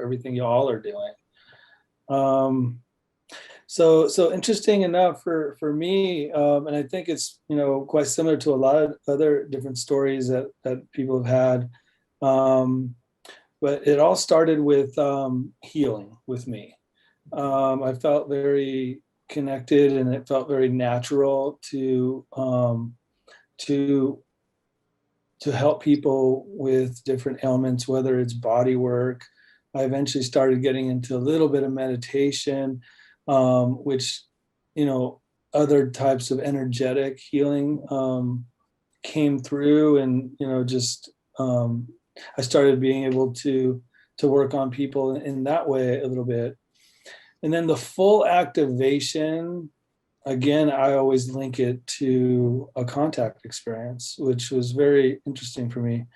everything you all are doing. So interesting enough for me, and I think it's, quite similar to a lot of other different stories that people have had. But it all started with healing with me. I felt very connected, and it felt very natural to help people with different ailments, whether it's body work. I eventually started getting into a little bit of meditation, which, other types of energetic healing came through, and, just I started being able to work on people in that way a little bit. And then the full activation, again, I always link it to a contact experience, which was very interesting for me.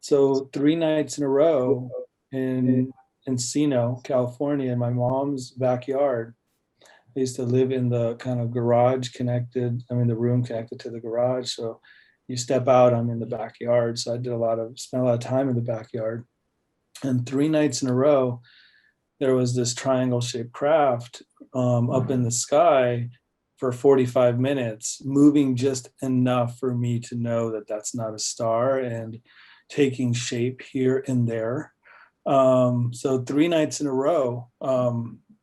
So 3 nights in a row in Encino, California, in my mom's backyard. I used to live in the kind of garage connected, the room connected to the garage. So you step out, I'm in the backyard. So I spent a lot of time in the backyard. And 3 nights in a row, there was this triangle shaped craft up in the sky for 45 minutes, moving just enough for me to know that that's not a star, and taking shape here and there. So 3 nights in a row,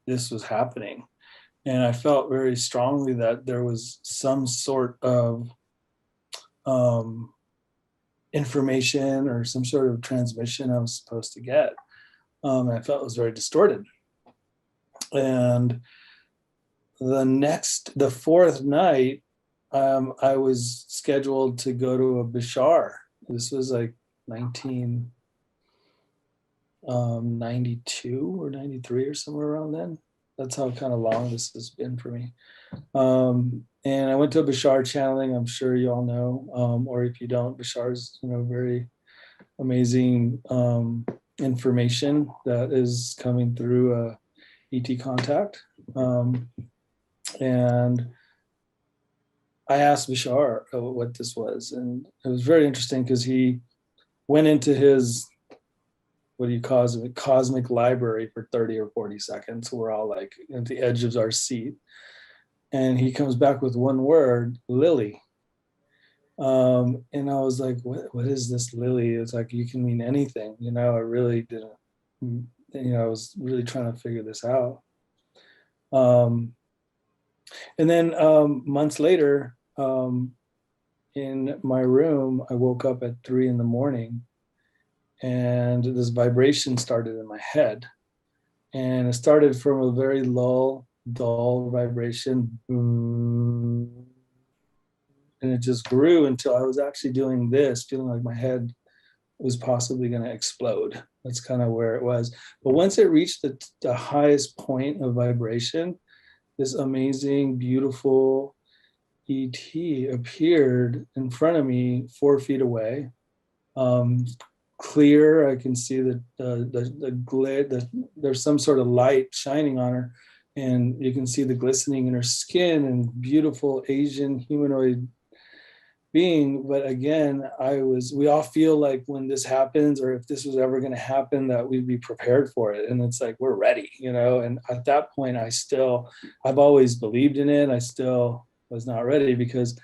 this was happening. And I felt very strongly that there was some sort of information or some sort of transmission I was supposed to get. And I felt it was very distorted. And the fourth night, I was scheduled to go to a Bashar. This was like 1992 or 93 or somewhere around then. That's how kind of long this has been for me. And I went to a Bashar channeling. I'm sure you all know, or if you don't, Bashar's, very amazing information that is coming through ET contact. And I asked Bashar what this was, and it was very interesting because he went into his, what do you call it, cosmic library for 30 or 40 seconds. We're all like at the edge of our seat, and he comes back with one word, Lily. And I was like, what is this Lily? It's like, you can mean anything, I really didn't, I was really trying to figure this out. And then months later, in my room, I woke up at 3 a.m, and this vibration started in my head. And it started from a very dull vibration. And it just grew until I was actually doing this, feeling like my head was possibly going to explode. That's kind of where it was. But once it reached the highest point of vibration, this amazing, beautiful ET appeared in front of me 4 feet away. Clear, I can see the glare, there's some sort of light shining on her, and you can see the glistening in her skin, and beautiful Asian humanoid being. But again, we all feel like when this happens, or if this was ever going to happen, that we'd be prepared for it. And it's like, we're ready, and at that point, I've always believed in it. I still was not ready, because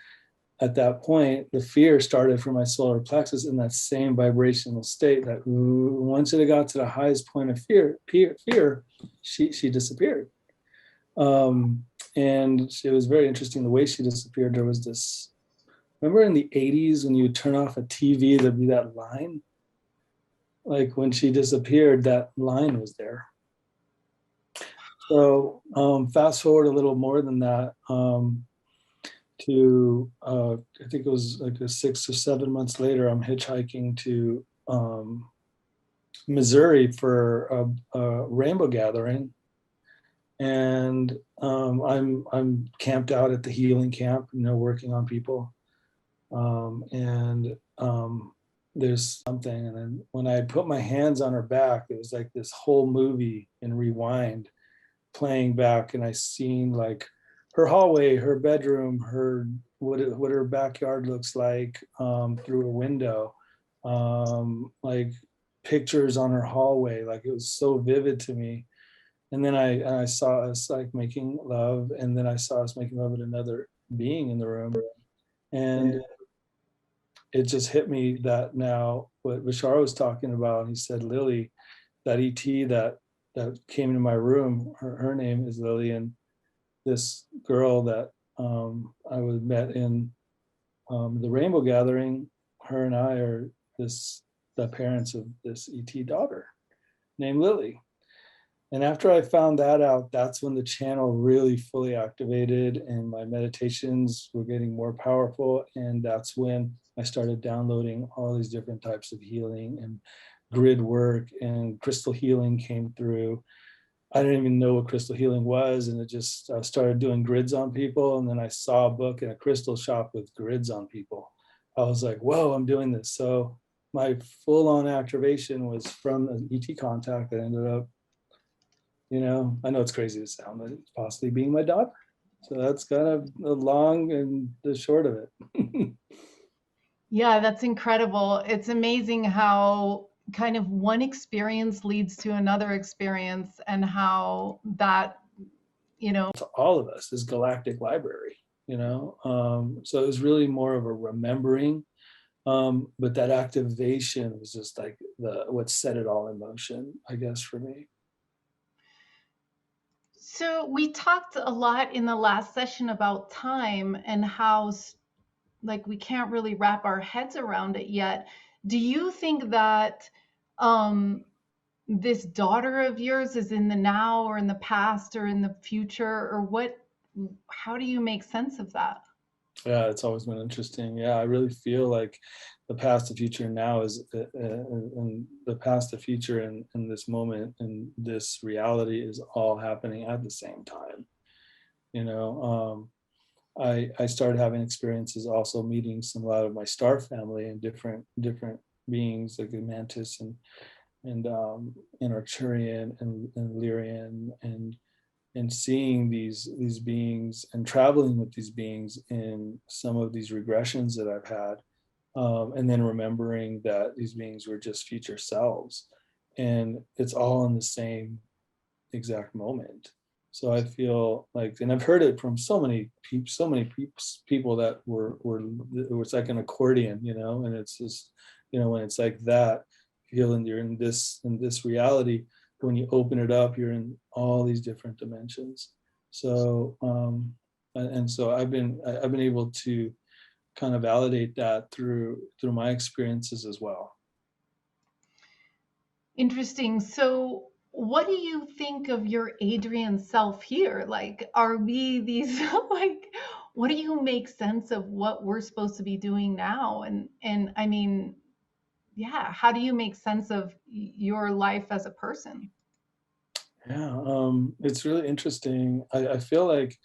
at that point, the fear started from my solar plexus in that same vibrational state, that once it got to the highest point of fear, she disappeared. And it was very interesting the way she disappeared. There was this, remember in the 80s when you would turn off a TV, there'd be that line? Like when she disappeared, that line was there. So fast forward a little more than that, to I think it was like 6 or 7 months later, I'm hitchhiking to Missouri for a rainbow gathering. And I'm camped out at the healing camp, working on people. And there's something, and then when I put my hands on her back, it was like this whole movie in rewind playing back, and I seen like her hallway, her bedroom, what her backyard looks like through a window, like pictures on her hallway. Like, it was so vivid to me. And then I saw us like making love, and then I saw us making love with another being in the room. And it just hit me that now what Bashar was talking about, he said, Lily, that ET that came into my room, her name is Lily, and this girl that I was met in the Rainbow Gathering, her and I are the parents of this ET daughter named Lily. And after I found that out, that's when the channel really fully activated and my meditations were getting more powerful. And that's when I started downloading all these different types of healing, and grid work and crystal healing came through. I didn't even know what crystal healing was. And it just started doing grids on people. And then I saw a book in a crystal shop with grids on people. I was like, whoa, I'm doing this. So my full on activation was from an ET contact that ended up, I know it's crazy to sound, but it's possibly being my daughter. So that's kind of the long and the short of it. Yeah, that's incredible. It's amazing how kind of one experience leads to another experience, and how that, To all of us, this galactic library, so it was really more of a remembering, but that activation was just like what set it all in motion, I guess, for me. So we talked a lot in the last session about time and how like we can't really wrap our heads around it yet. Do you think that um this daughter of yours is in the now or in the past or in the future, or what, how do you make sense of that? Yeah, it's always been interesting. Yeah, I really feel like the past, the future, now is, and the past, the future, and this moment and this reality is all happening at the same time. You know, I started having experiences also meeting a lot of my star family and different beings like the mantis and Arcturian and Lyrian and seeing these beings and traveling with these beings in some of these regressions that I've had, and then remembering that these beings were just future selves, and it's all in the same exact moment. So I feel like, and I've heard it from so many people that were it was like an accordion, and it's just, when it's like that, feeling you're in this reality. When you open it up, you're in all these different dimensions. So and so I've been able to kind of validate that through my experiences as well. Interesting. So what do you think of your Adrian self here? Like, are we these like, what do you make sense of what we're supposed to be doing now? And I mean, yeah, how do you make sense of your life as a person? Yeah, it's really interesting. I feel like,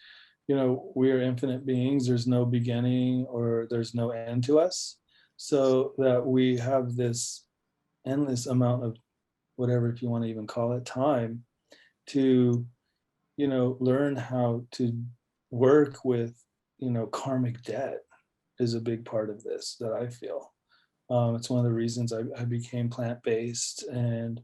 we are infinite beings. There's no beginning or there's no end to us. So that we have this endless amount of whatever, if you want to even call it, time to, learn how to work with, karmic debt is a big part of this that I feel. It's one of the reasons I became plant-based, and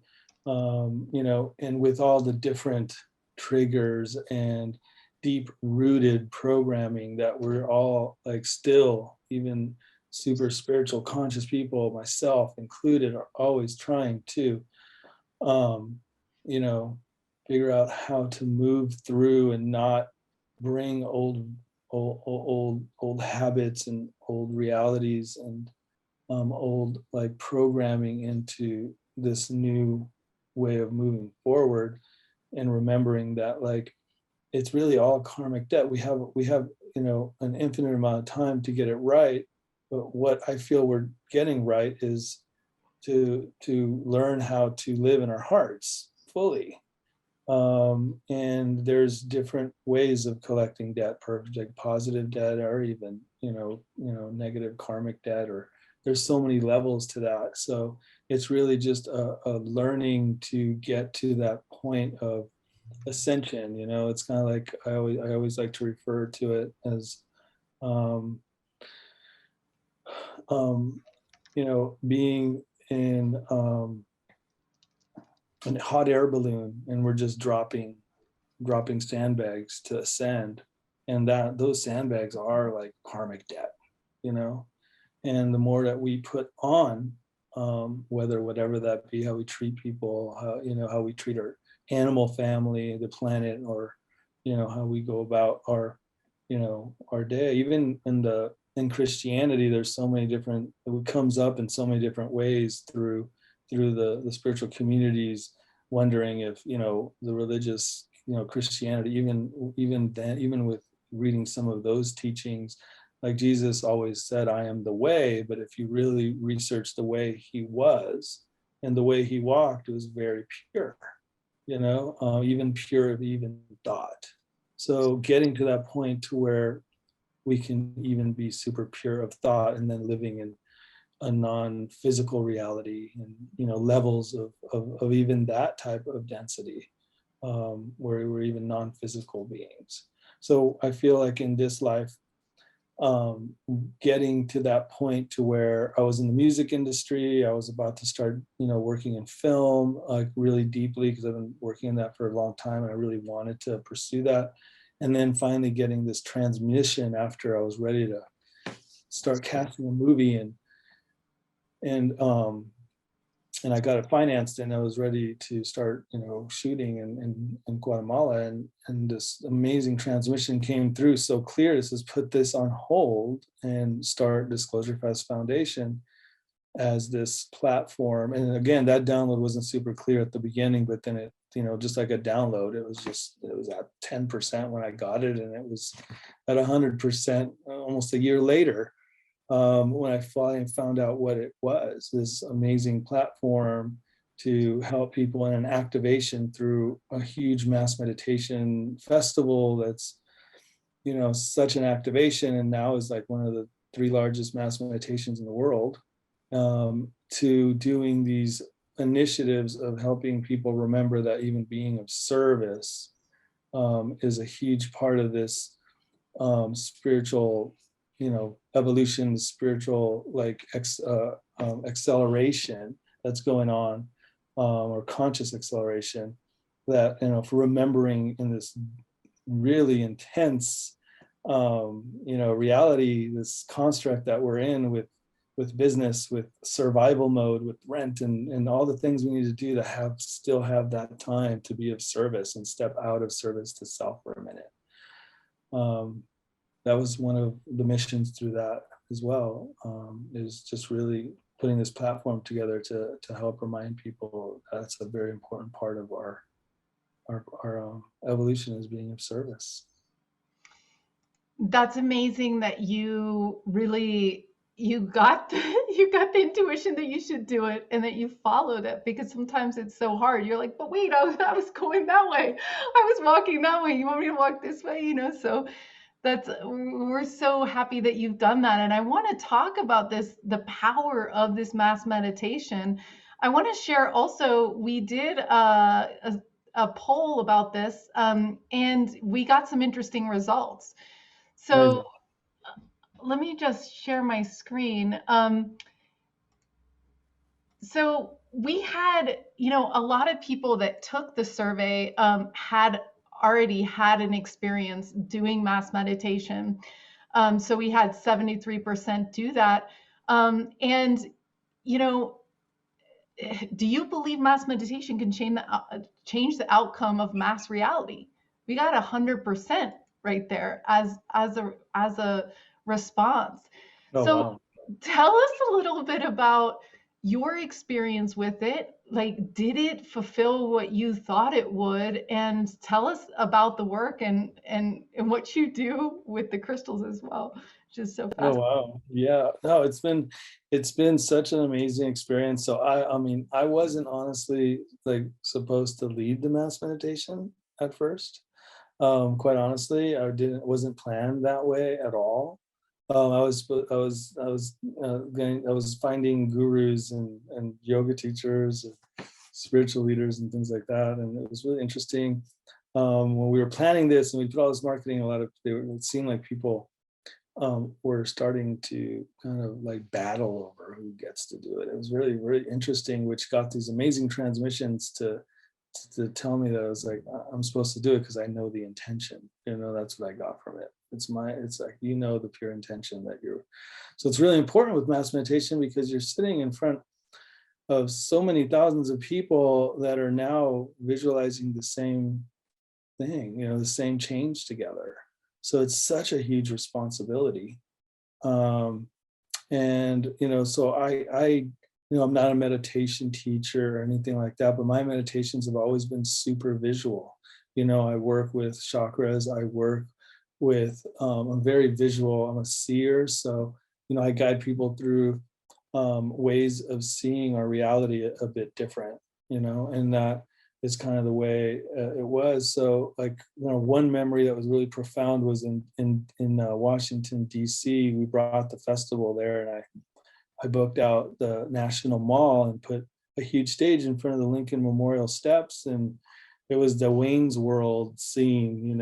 and with all the different triggers and deep rooted programming that we're all like still, even super spiritual conscious people, myself included, are always trying to um, you know figure out how to move through and not bring old habits and old realities and old like programming into this new way of moving forward, and remembering that like it's really all karmic debt. We have an infinite amount of time to get it right, but what I feel we're getting right is to learn how to live in our hearts fully. And there's different ways of collecting debt, perfect, like positive debt, or even negative karmic debt, or there's so many levels to that. So it's really just a learning to get to that point of ascension. It's kind of like I always like to refer to it as um, being in a hot air balloon, and we're just dropping sandbags to ascend, and that those sandbags are like karmic debt, you know. And the more that we put on, whatever that be, how we treat people, how, you know, how we treat our animal family, the planet, or, you know, how we go about our, you know, our day. Even in Christianity, there's so many different, it comes up in so many different ways through the spiritual communities, wondering if, you know, the religious, you know, Christianity, even with reading some of those teachings, like Jesus always said, I am the way, but if you really research the way he was and the way he walked, it was very pure, you know, even pure of even thought. So getting to that point to where we can even be super pure of thought, and then living in a non-physical reality, and, you know, levels of even that type of density, where we're even non-physical beings. So I feel like in this life, getting to that point to where I was in the music industry, I was about to start, you know, working in film, like really deeply, because I've been working in that for a long time and I really wanted to pursue that. And then finally getting this transmission after I was ready to start casting a movie, and and I got it financed, and I was ready to start, you know, shooting in Guatemala, and this amazing transmission came through so clear. It says, put this on hold and start DisclosureFest Foundation as this platform. And again, that download wasn't super clear at the beginning, but then it, you know, just like a download, it was at 10% when I got it, and it was at 100% almost a year later, when I finally found out what it was, this amazing platform to help people in an activation through a huge mass meditation festival that's, you know, such an activation, and now is like one of the 3 largest mass meditations in the world, to doing these initiatives of helping people remember that even being of service, is a huge part of this, spiritual, you know, evolution, spiritual like acceleration that's going on, or conscious acceleration, that, you know, for remembering in this really intense, you know, reality, this construct that we're in with business, with survival mode, with rent, and all the things we need to do to still have that time to be of service and step out of service to self for a minute. That was one of the missions through that as well, is just really putting this platform together to help remind people that's a very important part of our evolution, is being of service. That's amazing that you really you got you got the intuition that you should do it and that you followed it, because sometimes it's so hard. You're like, but wait, I was going that way. I was walking that way. You want me to walk this way? You know, so that's we're so happy that you've done that. And I want to talk about this, the power of this mass meditation. I want to share also, we did a poll about this, and we got some interesting results. So Amazing. let me just share my screen. So we had, you know, a lot of people that took the survey had already had an experience doing mass meditation. So we had 73% do that. And, you know, do you believe mass meditation can change the outcome of mass reality? We got 100% right there as a response. Oh, So wow. tell us a little bit about your experience with it. Like, did it fulfill what you thought it would? And tell us about the work and what you do with the crystals as well, which is so Oh, fascinating. wow. Yeah. No, it's been such an amazing experience. So I mean, I wasn't honestly like supposed to lead the mass meditation at first. Quite honestly, wasn't planned that way at all. I was finding gurus and yoga teachers, and spiritual leaders and things like that, and it was really interesting. When we were planning this and we put all this marketing, it seemed like people, were starting to kind of like battle over who gets to do it. It was really, really interesting, which got these amazing transmissions to to tell me that I was like, I'm supposed to do it because I know the intention. That's what I got from it. It's like, the pure intention that you're. So it's really important with mass meditation because you're sitting in front of so many thousands of people that are now visualizing the same thing, the same change together. So it's such a huge responsibility. And so I'm not a meditation teacher or anything like that, but my meditations have always been super visual. I work with chakras. I work with I'm very visual. I'm a seer, so I guide people through ways of seeing our reality a bit different, and that is kind of the way it was. So like, one memory that was really profound was in Washington, D.C. We brought the festival there, and I booked out the National Mall and put a huge stage in front of the Lincoln Memorial Steps, and it was the Wayne's World scene,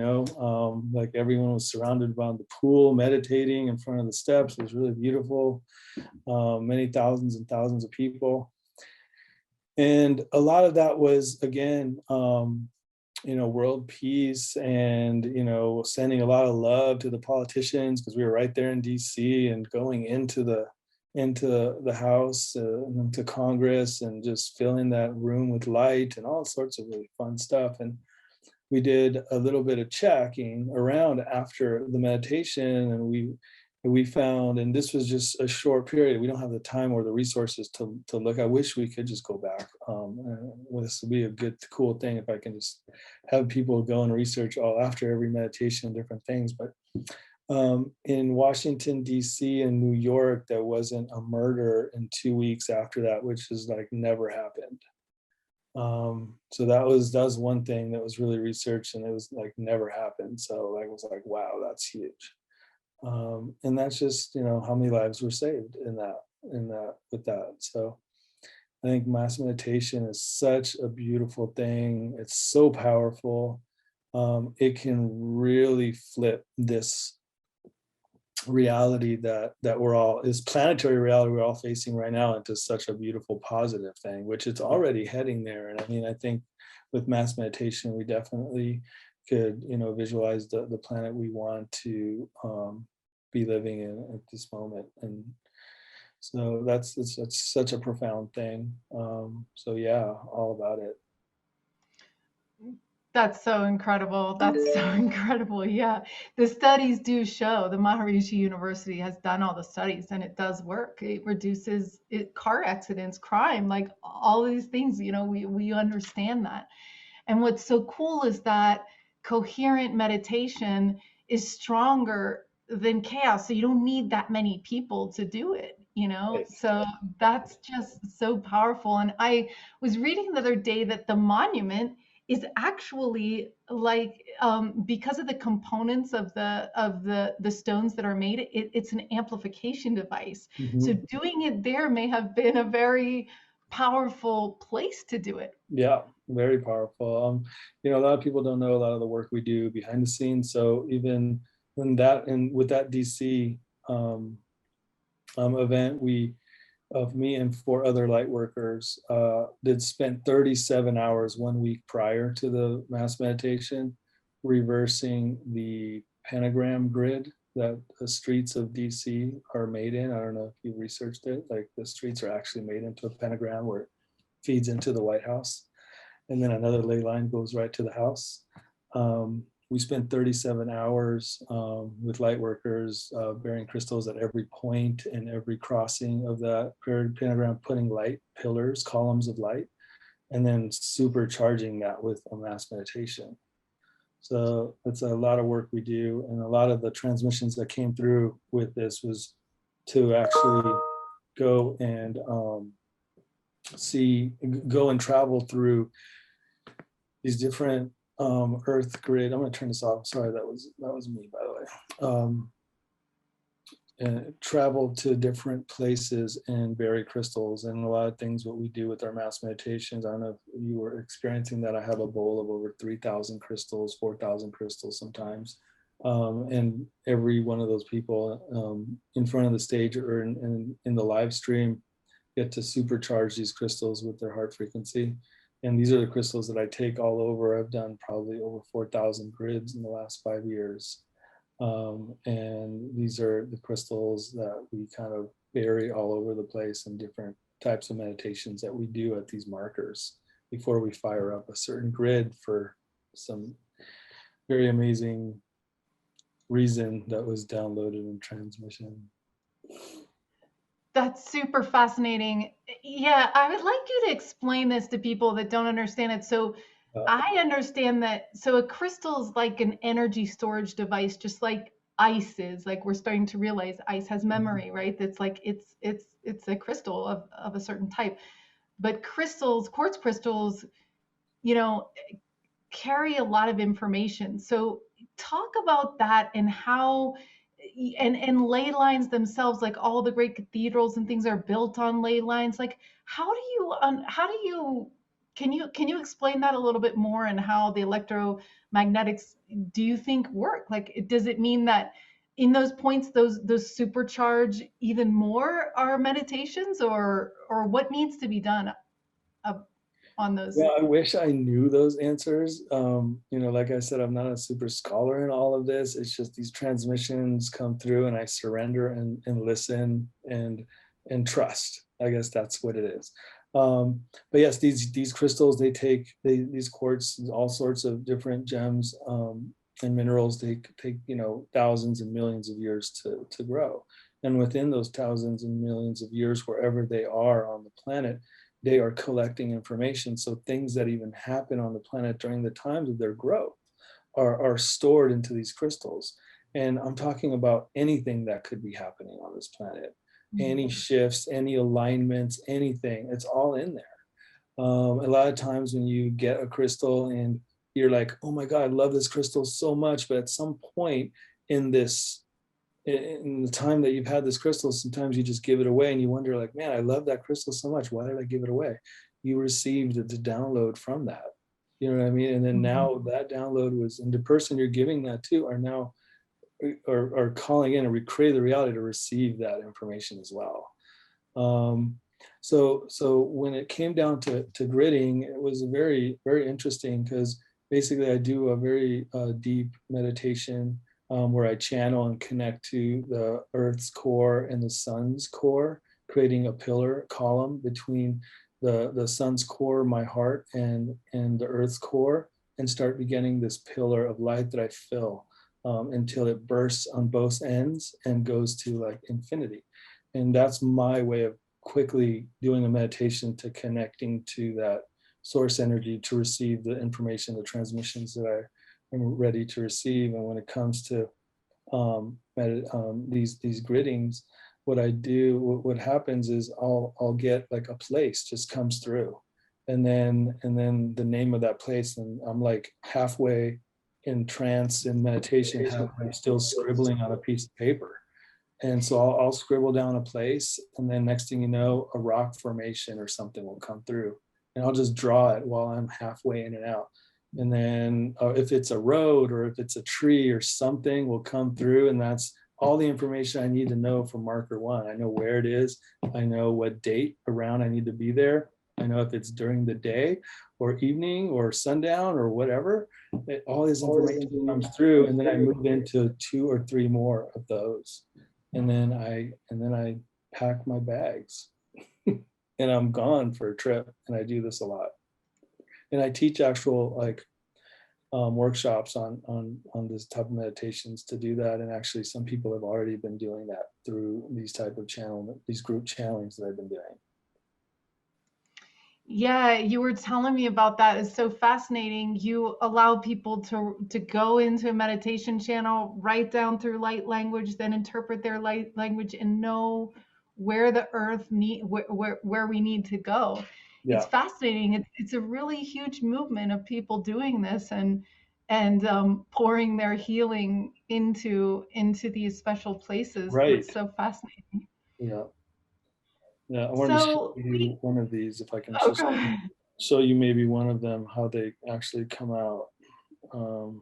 like everyone was surrounded by the pool, meditating in front of the steps. It was really beautiful. Many thousands and thousands of people. And a lot of that was, again, world peace and, sending a lot of love to the politicians, because we were right there in DC, and going into the House, to Congress, and just filling that room with light and all sorts of really fun stuff. And we did a little bit of checking around after the meditation, and we found, and this was just a short period, we don't have the time or the resources to look. I wish we could just go back. This would be a good, cool thing if I can just have people go and research all after every meditation, different things. But in Washington, D.C. and New York, there wasn't a murder in 2 weeks after that, which is like never happened. So that was one thing that was really researched, and it was like never happened. So I was like, wow, that's huge. And that's just, how many lives were saved with that. So I think mass meditation is such a beautiful thing. It's so powerful. It can really flip this reality that we're all, is planetary reality we're all facing right now, into such a beautiful positive thing, which it's already heading there. And I mean, I think with mass meditation, we definitely could, visualize the planet we want to be living in at this moment. And so that's such a profound thing. So yeah, all about it. That's so incredible. That's so incredible. Yeah. The studies do show, the Maharishi University has done all the studies, and it does work. It reduces car accidents, crime, like all these things, we understand that. And what's so cool is that coherent meditation is stronger than chaos. So you don't need that many people to do it. Right. So that's just so powerful. And I was reading the other day that the monument is actually like, because of the components of the stones that are made, it's an amplification device. So Mhm. doing it there may have been a very powerful place to do it. Yeah, very powerful. A lot of people don't know a lot of the work we do behind the scenes. So even with that DC event, of me and 4 other light workers did spent 37 hours 1 week prior to the mass meditation, reversing the pentagram grid that the streets of DC are made in. I don't know if you researched it. Like, the streets are actually made into a pentagram where it feeds into the White House, and then another ley line goes right to the house. We spent 37 hours with light workers bearing crystals at every point and every crossing of that pentagram, putting light pillars, columns of light, and then supercharging that with a mass meditation. So that's a lot of work we do. And a lot of the transmissions that came through with this was to actually go and go and travel through these different earth grid. I'm going to turn this off. Sorry, that was me, by the way. And travel to different places and bury crystals, and a lot of things what we do with our mass meditations. I don't know if you were experiencing that. I have a bowl of over 3,000 crystals, 4,000 crystals sometimes. And every one of those people in front of the stage or in the live stream get to supercharge these crystals with their heart frequency. And these are the crystals that I take all over. I've done probably over 4,000 grids in the last 5 years. And these are the crystals that we kind of bury all over the place in different types of meditations that we do at these markers before we fire up a certain grid for some very amazing reason that was downloaded in transmission. That's super fascinating. Yeah, I would like you to explain this to people that don't understand it. So I understand that. So a crystal is like an energy storage device, just like ice is. Like we're starting to realize ice has memory, right? That's like it's a crystal of a certain type. But crystals, quartz crystals, you know, carry a lot of information. So talk about that and how and ley lines themselves, like all the great cathedrals and things are built on ley lines. Like how do you can you explain that a little bit more, and how the electromagnetics do you think work? Like does it mean that in those points those supercharge even more our meditations, or what needs to be done on those? Yeah, I wish I knew those answers. Like I said, I'm not a super scholar in all of this. It's just these transmissions come through and I surrender and listen and trust. I guess that's what it is. But yes, these crystals, these quartz, all sorts of different gems and minerals, they take thousands and millions of years to grow. And within those thousands and millions of years, wherever they are on the planet, they are collecting information. So things that even happen on the planet during the times of their growth are stored into these crystals. And I'm talking about anything that could be happening on this planet, any shifts, any alignments, anything, it's all in there. A lot of times when you get a crystal and you're like, oh my God, I love this crystal so much. But at some point in the time that you've had this crystal, sometimes you just give it away and you wonder like, man, I love that crystal so much. Why did I give it away? You received the download from that. You know what I mean? And then now that download was, and the person you're giving that to are now are calling in and recreate the reality to receive that information as well. So when it came down to gridding, it was very, very interesting because basically I do a very deep meditation where I channel and connect to the Earth's core and the sun's core, creating a pillar column between the sun's core, my heart, and the Earth's core, and start beginning this pillar of light that I fill until it bursts on both ends and goes to like infinity. And that's my way of quickly doing a meditation to connecting to that source energy to receive the information, the transmissions that I am ready to receive. And when it comes to these griddings, what I do, what happens is I'll get like a place just comes through, and then the name of that place, and I'm like halfway in trance in meditation, halfway still scribbling on a piece of paper. And so I'll scribble down a place, and then next thing you know, a rock formation or something will come through, and I'll just draw it while I'm halfway in and out. And then if it's a road or if it's a tree or something will come through, and that's all the information I need to know for marker one. I know where it is. I know what date around I need to be there. I know if it's during the day or evening or sundown or whatever. All this information comes through, and then I move into 2 or 3 more of those. And then I pack my bags and I'm gone for a trip. And I do this a lot. And I teach actual like workshops on this type of meditations to do that. And actually some people have already been doing that through these type of these group channelings that I've been doing. Yeah, you were telling me about that. It's so fascinating. You allow people to go into a meditation channel, write down through light language, then interpret their light language and know where the earth where we need to go. It's Yeah, fascinating. It's a really huge movement of people doing this and pouring their healing into these special places. right. That's so fascinating. Yeah. Yeah, I wanted to show So you one of these if I can just okay. show you maybe one of them, how they actually come out. Um,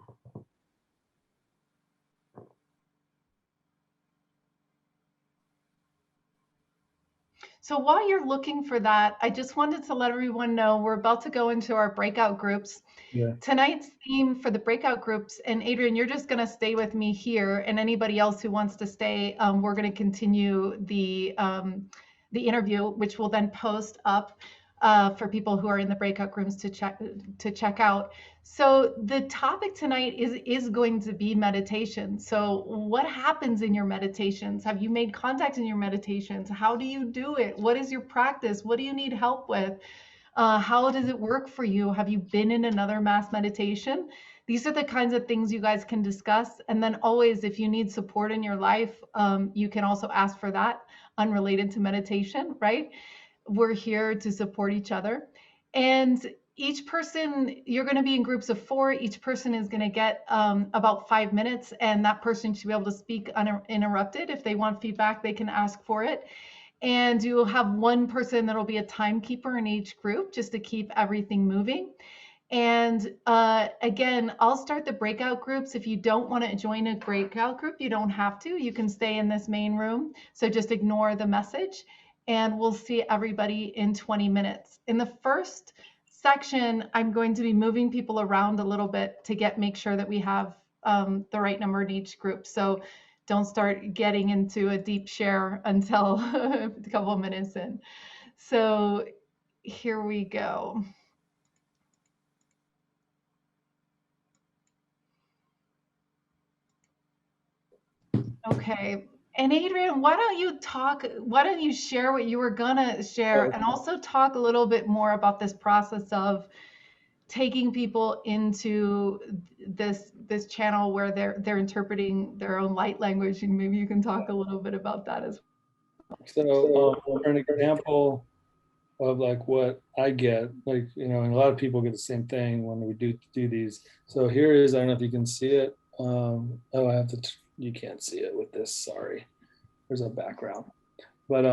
So while you're looking for that, I just wanted to let everyone know we're about to go into our breakout groups. Yeah. Tonight's theme for the breakout groups, and Adrian, you're just going to stay with me here, and anybody else who wants to stay, we're going to continue the interview, which will then post up for people who are in the breakout rooms to check out. So the topic tonight is going to be meditation. So what happens in your meditations? Have you made contact in your meditations? How do you do it? What is your practice? What do you need help with? How does it work for you? Have you been in another mass meditation? These are the kinds of things you guys can discuss. And then always, if you need support in your life, you can also ask for that, unrelated to meditation, right? We're here to support each other. And each person, you're going to be in groups of 4. Each person is going to get about 5 minutes, and that person should be able to speak uninterrupted. If they want feedback, they can ask for it. And you'll have one person that'll be a timekeeper in each group just to keep everything moving. And again, I'll start the breakout groups. If you don't want to join a breakout group, you don't have to. You can stay in this main room. So just ignore the message, and we'll see everybody in 20 minutes. In the first section, I'm going to be moving people around a little bit to make sure that we have the right number in each group. So don't start getting into a deep share until a couple of minutes in. So here we go. Okay. And Adrian, why don't you share what you were gonna share, and also talk a little bit more about this process of taking people into this channel where they're interpreting their own light language, and maybe you can talk a little bit about that as well. So for an example of like what I get, like, and a lot of people get the same thing when we do these. So here is, I don't know if you can see it. Oh, I have to, you can't see it with this, sorry. There's a background. But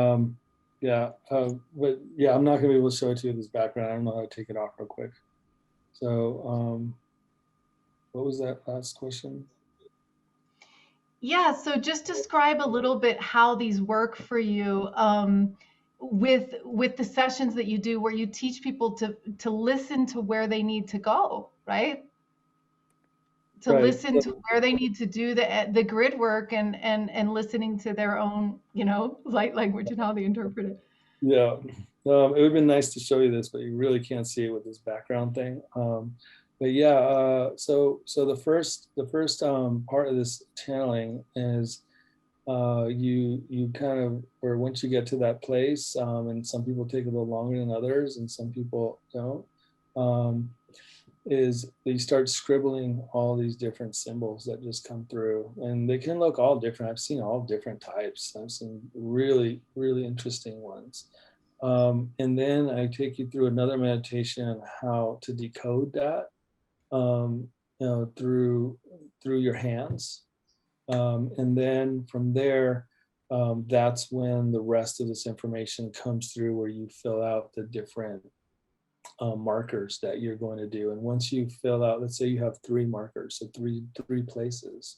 yeah, I'm not gonna be able to show it to you this background. I don't know how to take it off real quick. So what was that last question? Yeah, so just describe a little bit how these work for you, with the sessions that you do, where you teach people to listen to where they need to go, right? To Right. listen to where they need to do the grid work, and listening to their own, light language and how they interpret it. Yeah. It would have been nice to show you this, but you really can't see it with this background thing. But yeah, so the first part of this channeling is you kind of, or once you get to that place, and some people take a little longer than others, and some people don't, is you start scribbling all these different symbols that just come through, and they can look all different. I've seen all different types. I've seen really, really interesting ones. And then I take you through another meditation on how to decode that, through your hands. And then from there, that's when the rest of this information comes through, where you fill out the different markers that you're going to do. And once you fill out, let's say you have 3 markers, so three places.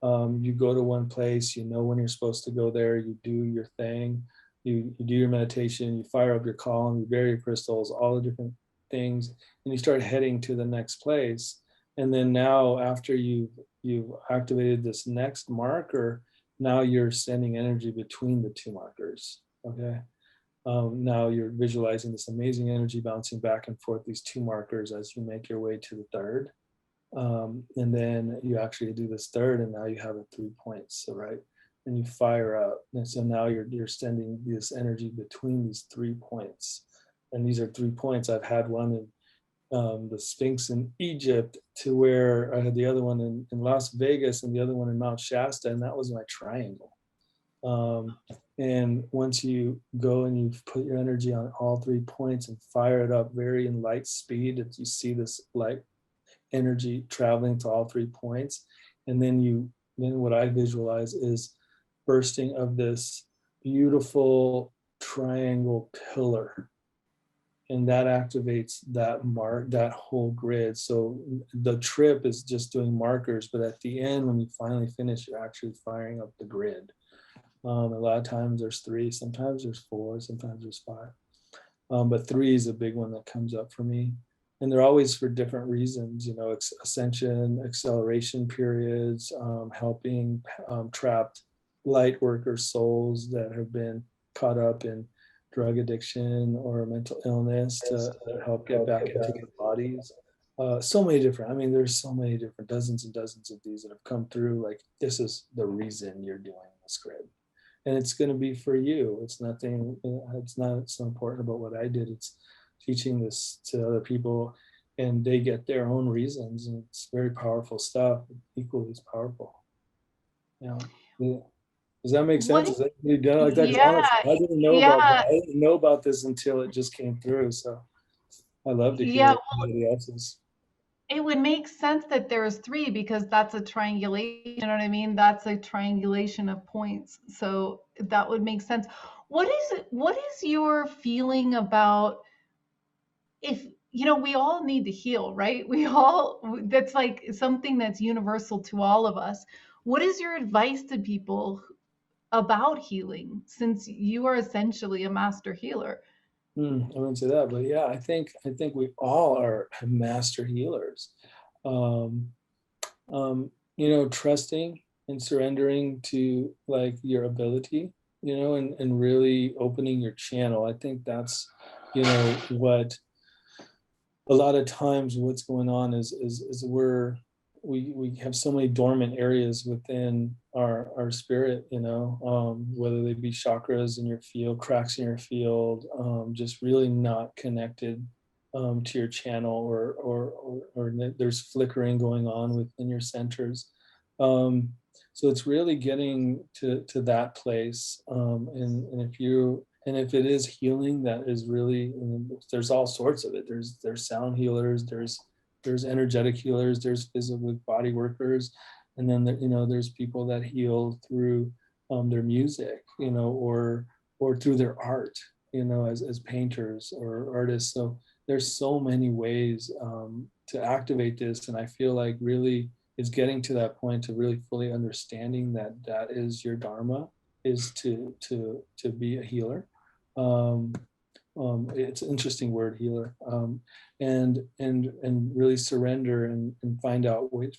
You go to one place, when you're supposed to go there, you do your thing, you do your meditation, you fire up your column, you bury your crystals, all the different things, and you start heading to the next place. And then now, after you've activated this next marker, now you're sending energy between the 2 markers. Okay. Now you're visualizing this amazing energy bouncing back and forth, these 2 markers, as you make your way to the third. And then you actually do this third, and now you have 3 points, so right, and you fire up, and so now you're sending this energy between these 3 points. And these are 3 points. I've had one in the Sphinx in Egypt, to where I had the other one in Las Vegas, and the other one in Mount Shasta, and that was my triangle. And once you go and you put your energy on all 3 points and fire it up very in light speed, that you see this light energy traveling to all 3 points, and then what I visualize is bursting of this beautiful triangle pillar, and that activates that whole grid. So the trip is just doing markers, but at the end, when you finally finish, you're actually firing up the grid. A lot of times there's 3, sometimes there's 4, sometimes there's 5. But 3 is a big one that comes up for me. And they're always for different reasons, you know, ascension, acceleration periods, helping trapped light worker souls that have been caught up in drug addiction or mental illness to help get back into their bodies. So many different, I mean, there's so many different, dozens and dozens of these that have come through. Like, this is the reason you're doing this grid. And it's going to be for you. It's nothing, it's not so important about what I did. It's teaching this to other people, and they get their own reasons. And it's very powerful stuff, equally as powerful. You know, does that make What sense? is, Is that really done like that? Because yeah, honestly, yeah, I didn't know about this until it just came through. So I love to yeah. hear somebody else's. It would make sense that there's 3 because that's a triangulation, you know what I mean? That's a triangulation of points. So that would make sense. What is your feeling about, if you know, we all need to heal, right? We all, that's like something that's universal to all of us. What is your advice to people about healing, since you are essentially a master healer? I wouldn't say that, but yeah, I think we all are master healers. Um, you know, trusting and surrendering to like your ability, you know, and really opening your channel. I think that's, you know, what a lot of times what's going on is we have so many dormant areas within our spirit, you know, whether they be chakras in your field, cracks in your field, just really not connected to your channel, or there's flickering going on within your centers. Um, so it's really getting to that place, and if you and if it is healing, that is really, there's all sorts of it. There's sound healers, there's energetic healers, there's physical body workers, and then you know, there's people that heal through their music, you know, or through their art, you know, as painters or artists. So there's so many ways to activate this, and I feel like really it's getting to that point of really fully understanding that that is your dharma, is to be a healer. Um, it's an interesting word, healer, and really surrender and find out ways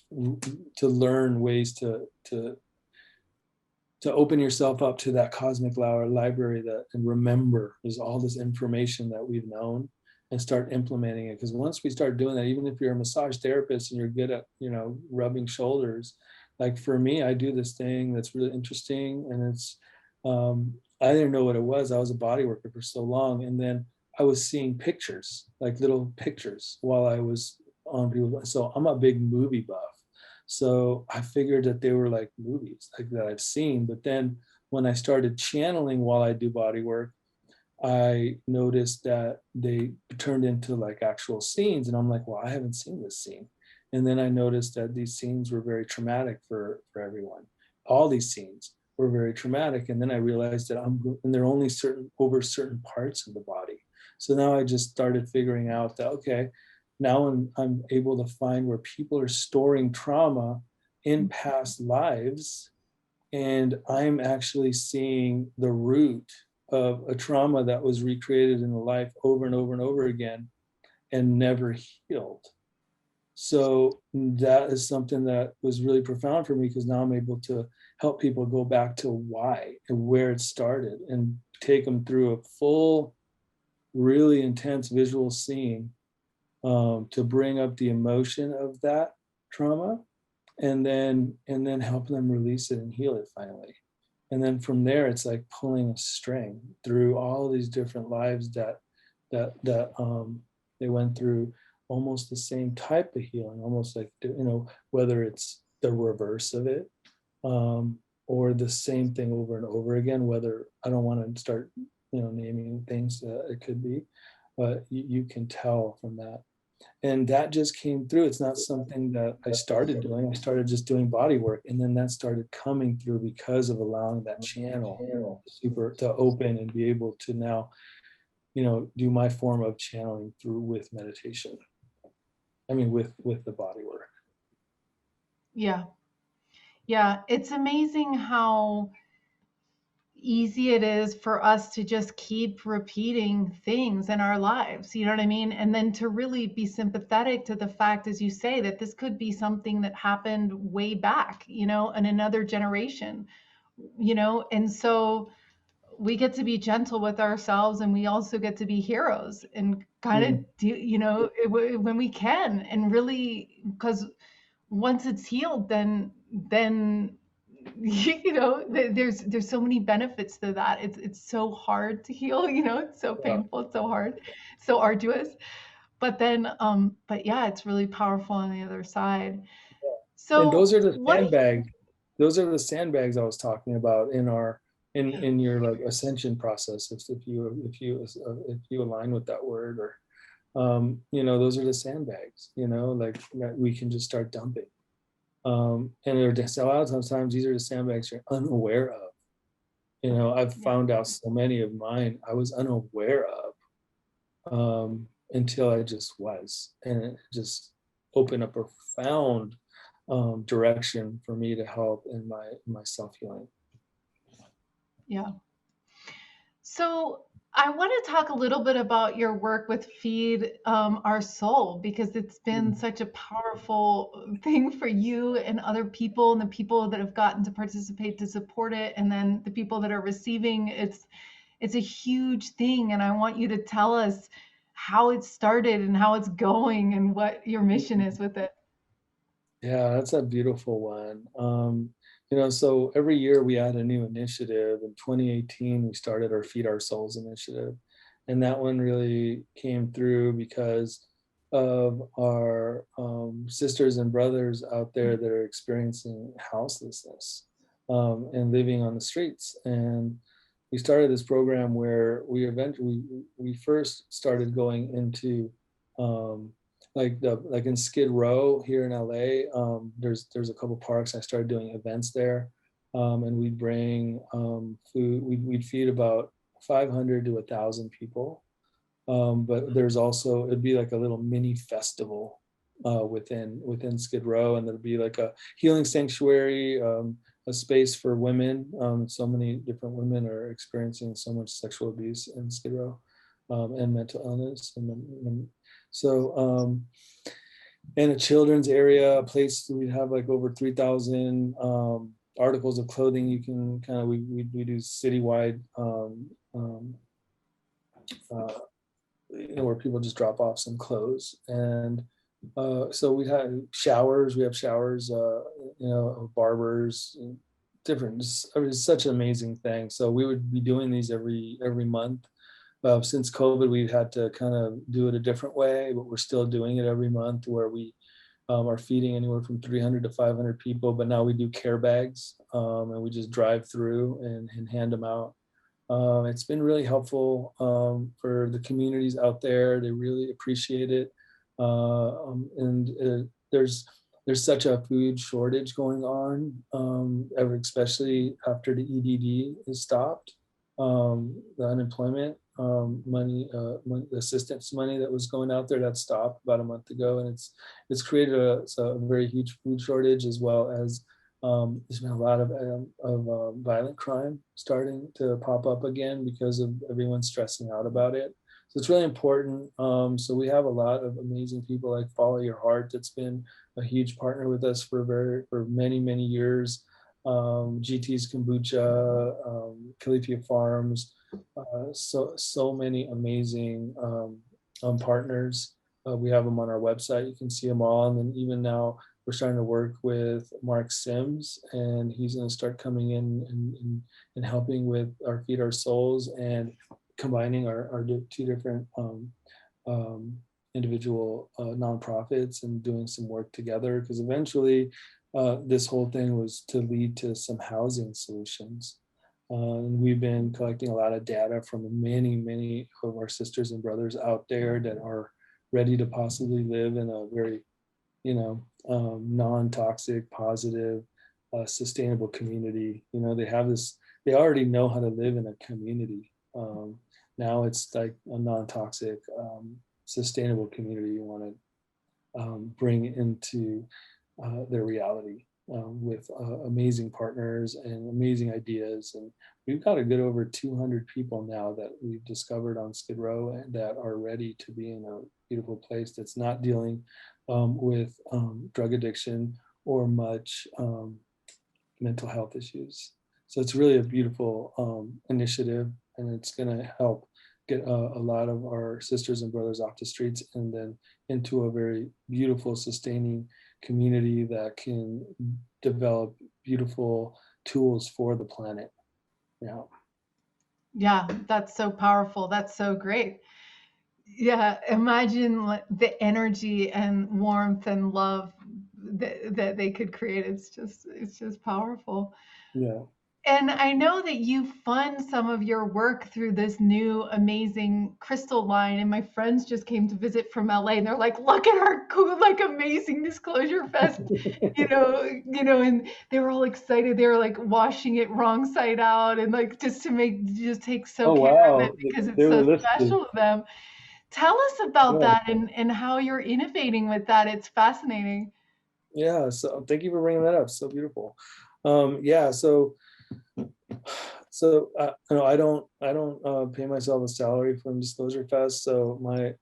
to learn ways to open yourself up to that cosmic library, that, and remember there's all this information that we've known, and start implementing it. Because once we start doing that, even if you're a massage therapist and you're good at, you know, rubbing shoulders, like for me, I do this thing that's really interesting, and it's I didn't know what it was. I was a body worker for so long, and then I was seeing pictures, like little pictures, while I was on people. So I'm a big movie buff, so I figured that they were like movies like that I've seen. But then when I started channeling while I do body work, I noticed that they turned into like actual scenes. And I'm like, well, I haven't seen this scene. And then I noticed that these scenes were very traumatic for everyone. All these scenes were very traumatic. And then I realized that and they're only over certain parts of the body. So now I just started figuring out that, okay, now I'm able to find where people are storing trauma in past lives, and I'm actually seeing the root of a trauma that was recreated in the life over and over and over again and never healed. So that is something that was really profound for me, because now I'm able to help people go back to why and where it started, and take them through a full, really intense visual scene, to bring up the emotion of that trauma, and then help them release it and heal it finally. And then from there, it's like pulling a string through all these different lives that they went through, almost the same type of healing, almost like, you know, whether it's the reverse of it, or the same thing over and over again. Whether, I don't want to start, you know, naming things that it could be, but you can tell from that. And that just came through. It's not something that I started doing. I started just doing body work, and then that started coming through because of allowing that channel super to open and be able to now, you know, do my form of channeling through with meditation. I mean, with the body work. Yeah. Yeah, it's amazing how easy it is for us to just keep repeating things in our lives. You know what I mean? And then to really be sympathetic to the fact, as you say, that this could be something that happened way back, you know, in another generation, you know? And so we get to be gentle with ourselves, and we also get to be heroes and kind of Mm, do, you know, when we can, and really, because once it's healed, then you know, there's so many benefits to that. It's so hard to heal, you know, it's so yeah. painful, it's so hard, so arduous. But then but yeah, it's really powerful on the other side. And So what those are the sandbags I was talking about in our in your like ascension process. If you align with that word, or you know, those are the sandbags, you know, like that we can just start dumping. And they're just a lot of times these are the sandbags you're unaware of. You know, I've yeah, found out so many of mine I was unaware of, until I just was, and it just opened a profound direction for me to help in my self healing. yeah. So I want to talk a little bit about your work with Feed Our Soul, because it's been such a powerful thing for you and other people, and the people that have gotten to participate to support it, and then the people that are receiving. It's a huge thing, and I want you to tell us how it started and how it's going and what your mission is with it. Yeah, that's a beautiful one. You know, so every year we add a new initiative. In 2018, we started our Feed Our Souls initiative. And that one really came through because of our sisters and brothers out there that are experiencing houselessness, and living on the streets. And we started this program where we first started going into like in Skid Row here in LA. There's a couple parks. I started doing events there, and we'd bring food. We'd feed about 500 to 1,000 people. But there's also, it'd be like a little mini festival within Skid Row, and there'd be like a healing sanctuary, a space for women. So many different women are experiencing so much sexual abuse in Skid Row, and mental illness, and so in a children's area, a place we'd have like over 3,000 articles of clothing. You can kind of, we do citywide, uh, you know, where people just drop off some clothes. And so we have showers, you know, barbers, different, just, I mean, it's such an amazing thing. So we would be doing these every month. Since COVID, we've had to kind of do it a different way, but we're still doing it every month, where we are feeding anywhere from 300 to 500 people. But now we do care bags, and we just drive through and hand them out. It's been really helpful for the communities out there. They really appreciate it. And there's such a food shortage going on, especially after the EDD is stopped. The unemployment money, the assistance money that was going out there, that stopped about a month ago, and it's created a very huge food shortage, as well as there's been a lot of violent crime starting to pop up again because of everyone stressing out about it. So it's really important. So we have a lot of amazing people like Follow Your Heart, that's been a huge partner with us for many years. GT's Kombucha, Califia Farms, so many amazing partners. We have them on our website. You can see them all. And then even now, we're starting to work with Mark Sims, and he's going to start coming in and helping with our Feed Our Souls, and combining our two different individual nonprofits, and doing some work together, because eventually this whole thing was to lead to some housing solutions. And we've been collecting a lot of data from many of our sisters and brothers out there that are ready to possibly live in a very, you know, non-toxic, positive, sustainable community. You know, they already know how to live in a community. Now it's like a non-toxic, sustainable community you want to bring into their reality. with amazing partners and amazing ideas. And we've got a good over 200 people now that we've discovered on Skid Row and that are ready to be in a beautiful place that's not dealing with drug addiction or much mental health issues. So it's really a beautiful initiative, and it's going to help get a lot of our sisters and brothers off the streets and then into a very beautiful, sustaining community that can develop beautiful tools for the planet. Yeah. Yeah, that's so powerful. That's so great. Yeah, imagine the energy and warmth and love that they could create. It's just powerful. Yeah. And I know that you fund some of your work through this new amazing crystal line. And my friends just came to visit from LA, and they're like, "Look at our cool, like amazing Disclosure Fest," and they were all excited. They were like washing it wrong side out, and like just take so Oh, care of it wow. because it's They were so listed. special to them. Tell us about Yeah. that and how you're innovating with that. It's fascinating. Yeah. So thank you for bringing that up. So beautiful. Yeah. So I don't pay myself a salary from Disclosure Fest. So my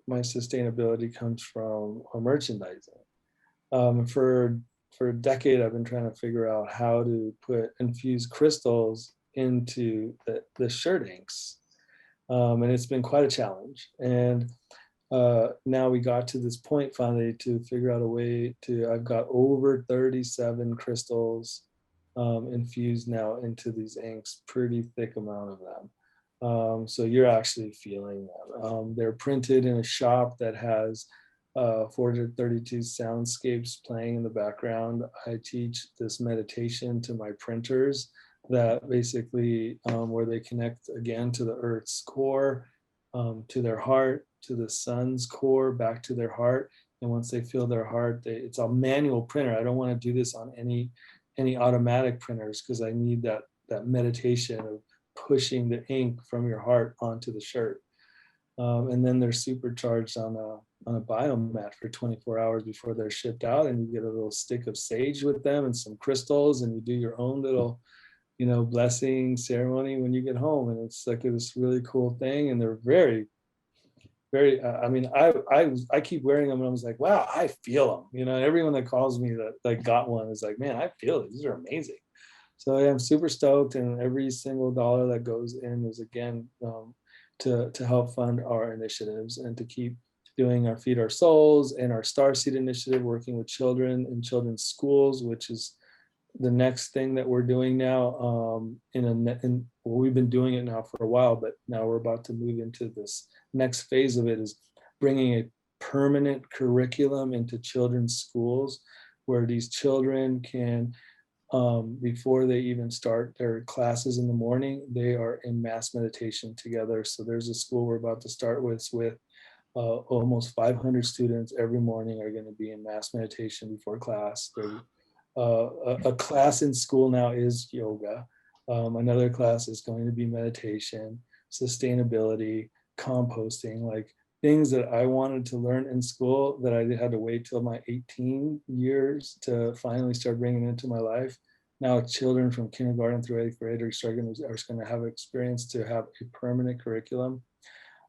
sustainability comes from merchandising. For a decade, I've been trying to figure out how to infuse crystals into the shirt inks, and it's been quite a challenge. And now we got to this point finally to figure out a way to. I've got over 37 crystals infused now into these inks, pretty thick amount of them. So you're actually feeling them. They're printed in a shop that has 432 soundscapes playing in the background. I teach this meditation to my printers that basically where they connect again to the earth's core, to their heart, to the sun's core, back to their heart. And once they feel their heart, it's a manual printer. I don't want to do this on any automatic printers because I need that meditation of pushing the ink from your heart onto the shirt. And then they're supercharged on a biomat for 24 hours before they're shipped out, and you get a little stick of sage with them and some crystals, and you do your own little blessing ceremony when you get home. And it's like this really cool thing, and they're very very I mean, I keep wearing them and I was like, wow, I feel them. Everyone that calls me that like got one is like, man, I feel it, these are amazing. So yeah, I'm super stoked, and every single dollar that goes in is again to help fund our initiatives and to keep doing our Feed Our Souls and our Starseed initiative, working with children in children's schools, which is the next thing that we're doing now. Well, we've been doing it now for a while, but now we're about to move into this next phase of it, is bringing a permanent curriculum into children's schools where these children can, before they even start their classes in the morning, they are in mass meditation together. So there's a school we're about to start with almost 500 students every morning are going to be in mass meditation before class. A class in school now is yoga. Another class is going to be meditation, sustainability, composting, like things that I wanted to learn in school that I had to wait till my 18 years to finally start bringing into my life. Now children from kindergarten through 8th grade are going to have experience to have a permanent curriculum.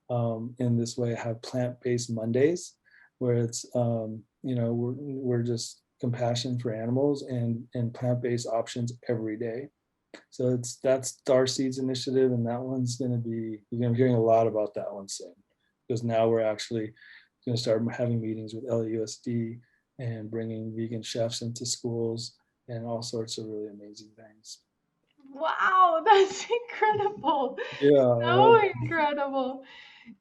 In this way, have plant-based Mondays, where it's we're just compassion for animals and plant-based options every day. So that's Darcy's initiative, and that one's going to be, you're going to be hearing a lot about that one soon, because now we're actually going to start having meetings with LAUSD and bringing vegan chefs into schools and all sorts of really amazing things. Wow, that's incredible. Yeah. So incredible.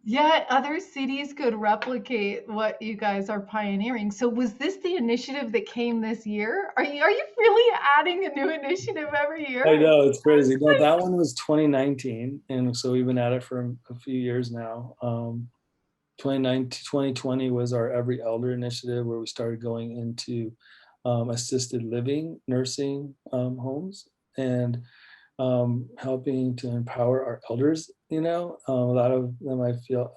Yeah, other cities could replicate what you guys are pioneering. So was this the initiative that came this year? Are you really adding a new initiative every I year? know, it's crazy. No, that one was 2019, and so we've been at it for a few years now. 2020 was our Every Elder initiative, where we started going into assisted living nursing homes and helping to empower our elders. A lot of them, I feel,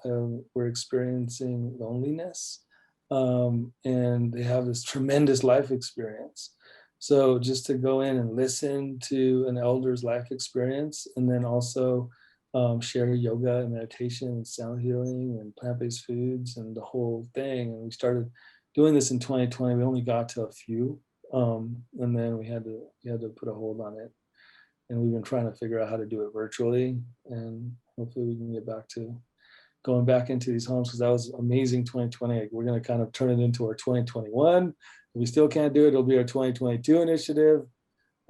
were experiencing loneliness, and they have this tremendous life experience. So just to go in and listen to an elder's life experience, and then also share yoga and meditation and sound healing and plant-based foods and the whole thing. And we started doing this in 2020. We only got to a few, and then we had to put a hold on it. And we've been trying to figure out how to do it virtually, and hopefully we can get back to going back into these homes, because that was amazing 2020. We're going to kind of turn it into our 2021. If we still can't do it, it'll be our 2022 initiative.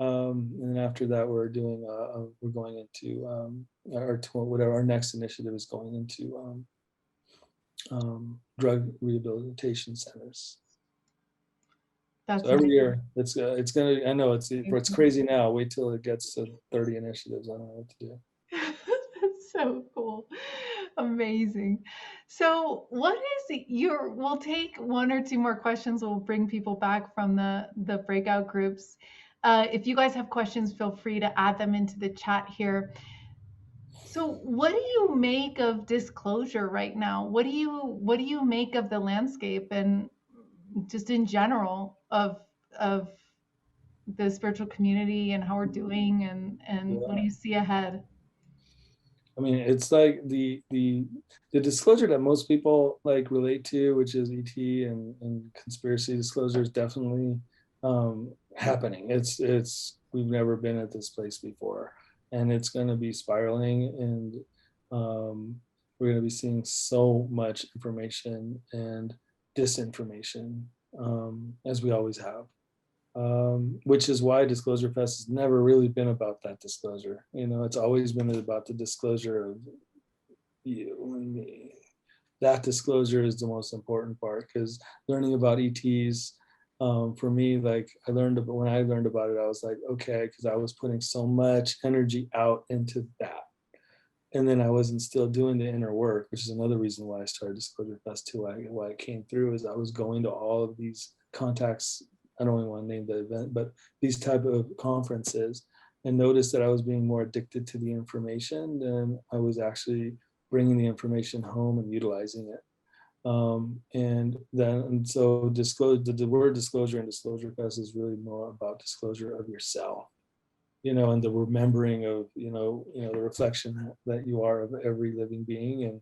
And then after that, we're going into whatever our next initiative is, going into drug rehabilitation centers. That's So every amazing. year it's gonna, I know it's crazy now. Wait till it gets to 30 initiatives. I don't know what to do. That's so cool. Amazing. So what is your, we'll take one or two more questions. We'll bring people back from the breakout groups. If you guys have questions, feel free to add them into the chat here. So what do you make of disclosure right now? What do you make of the landscape and just in general of the spiritual community and how we're doing, and what do Yeah. you see ahead? I mean, it's like the disclosure that most people like relate to, which is ET and conspiracy disclosure, is definitely happening. We've never been at this place before, and it's going to be spiraling, and we're going to be seeing so much information and disinformation, as we always have. Which is why DisclosureFest has never really been about that disclosure. It's always been about the disclosure of you and me. That disclosure is the most important part, because learning about ETs, for me, like when I learned about it, I was like, okay, because I was putting so much energy out into that. And then I wasn't still doing the inner work, which is another reason why I started DisclosureFest too. Why it came through is I was going to all of these contacts. I don't even want to name the event, but these type of conferences, and noticed that I was being more addicted to the information than I was actually bringing the information home and utilizing it. So the word disclosure and DisclosureFest is really more about disclosure of yourself, and the remembering of, the reflection that you are of every living being,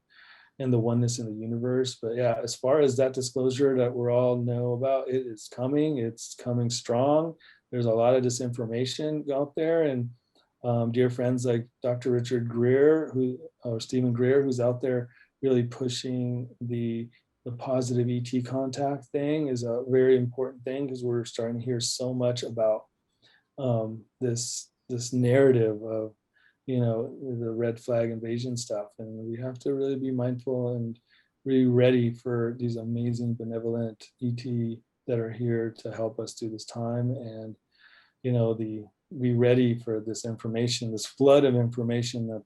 and the oneness in the universe. But yeah, as far as that disclosure that we all know about, it is coming. It's coming strong. There's a lot of disinformation out there, and dear friends like Dr. Richard Greer, or Stephen Greer, who's out there really pushing the positive ET contact thing, is a very important thing, because we're starting to hear so much about this narrative of the red flag invasion stuff, and we have to really be mindful and be ready for these amazing benevolent ET that are here to help us through this time, and be ready for this information, this flood of information that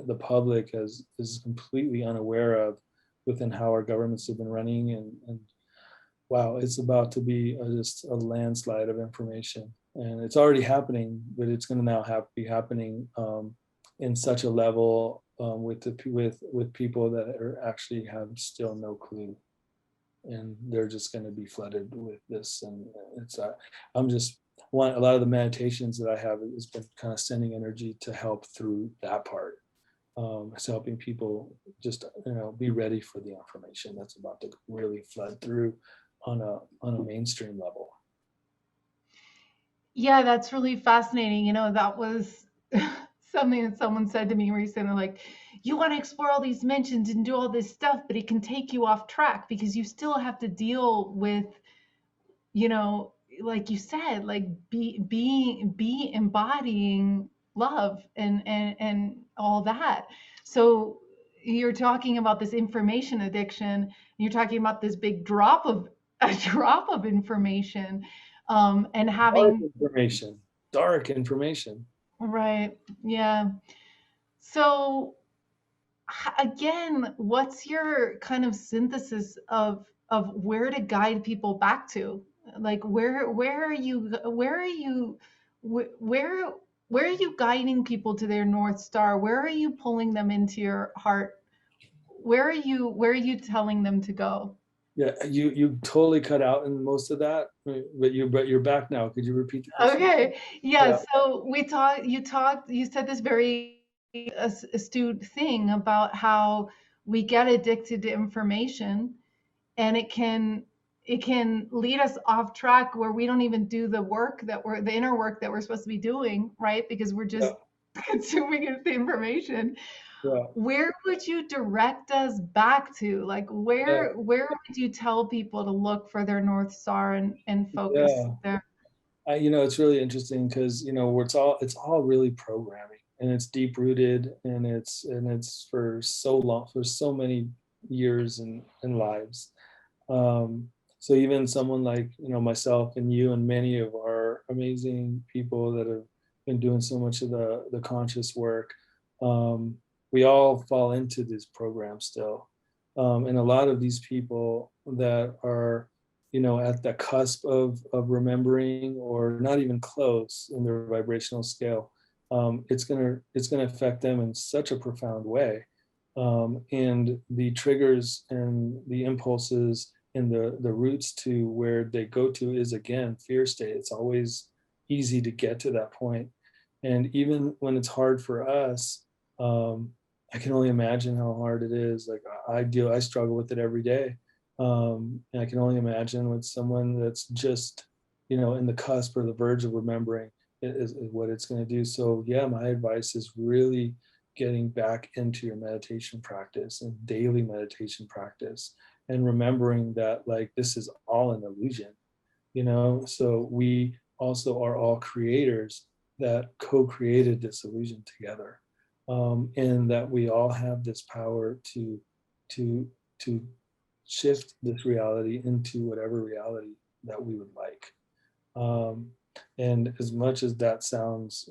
the public is completely unaware of within how our governments have been running, and wow, it's about to be just a landslide of information. And it's already happening, but it's going to now be happening in such a level with people that actually have still no clue, and they're just going to be flooded with this. And it's I'm just a lot of the meditations that I have has been kind of sending energy to help through that part. It's helping people just be ready for the information that's about to really flood through on a mainstream level. Yeah, that's really fascinating. That was something that someone said to me recently, like, you want to explore all these dimensions and do all this stuff, but it can take you off track because you still have to deal with, you know, like you said, like be embodying love and all that. So you're talking about this information addiction, you're talking about this big drop of a drop of information, and Dark having, information. Dark information. right, yeah. So again, what's your kind of synthesis of where to guide people back to? Like where are you where are you where where are you guiding people to their North Star? Where are you pulling them into your heart? Where are you telling them to go? Yeah, you totally cut out in most of that, but you're back now. Could you repeat the question? Okay. Yeah. Yeah, So you said this very astute thing about how we get addicted to information, and it can lead us off track where we don't even do the inner work that we're supposed to be doing, right? Because we're yeah, just consuming the information. yeah, Where would you direct us back to? Like yeah, where would you tell people to look for their North Star and focus yeah. there? It's really interesting because it's all really programming, and it's deep rooted, and it's for so long, for so many years and lives. Um, so even someone like myself and you and many of our amazing people that have been doing so much of the conscious work, um, we all fall into this program still, and a lot of these people that are at the cusp of remembering or not even close in their vibrational scale, it's gonna affect them in such a profound way, and the triggers and the impulses and the roots to where they go to is again fear state. It's always easy to get to that point, and even when it's hard for us, um, I can only imagine how hard it is. Like I struggle with it every day, and I can only imagine with someone that's just in the cusp or the verge of remembering is what it's going to do. So yeah, my advice is really getting back into your meditation practice and daily meditation practice, and remembering that like this is all an illusion, so we also are all creators that co-created this illusion together, and that we all have this power to to shift this reality into whatever reality that we would like. um, and as much as that sounds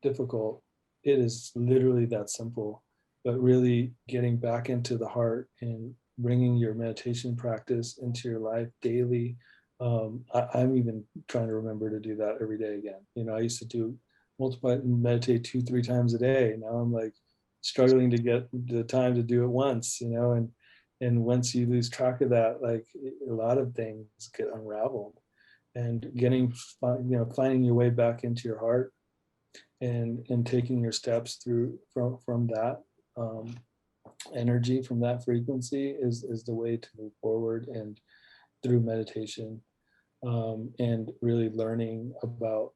difficult, it is literally that simple. But really getting back into the heart and bringing your meditation practice into your life daily. I'm even trying to remember to do that every day again. I used to do multiply meditate 2-3 times a day. Now I'm like struggling to get the time to do it once, and once you lose track of that, like a lot of things get unraveled, and finding your way back into your heart, and taking your steps through from that, um, energy, from that frequency, is the way to move forward, and through meditation, and really learning about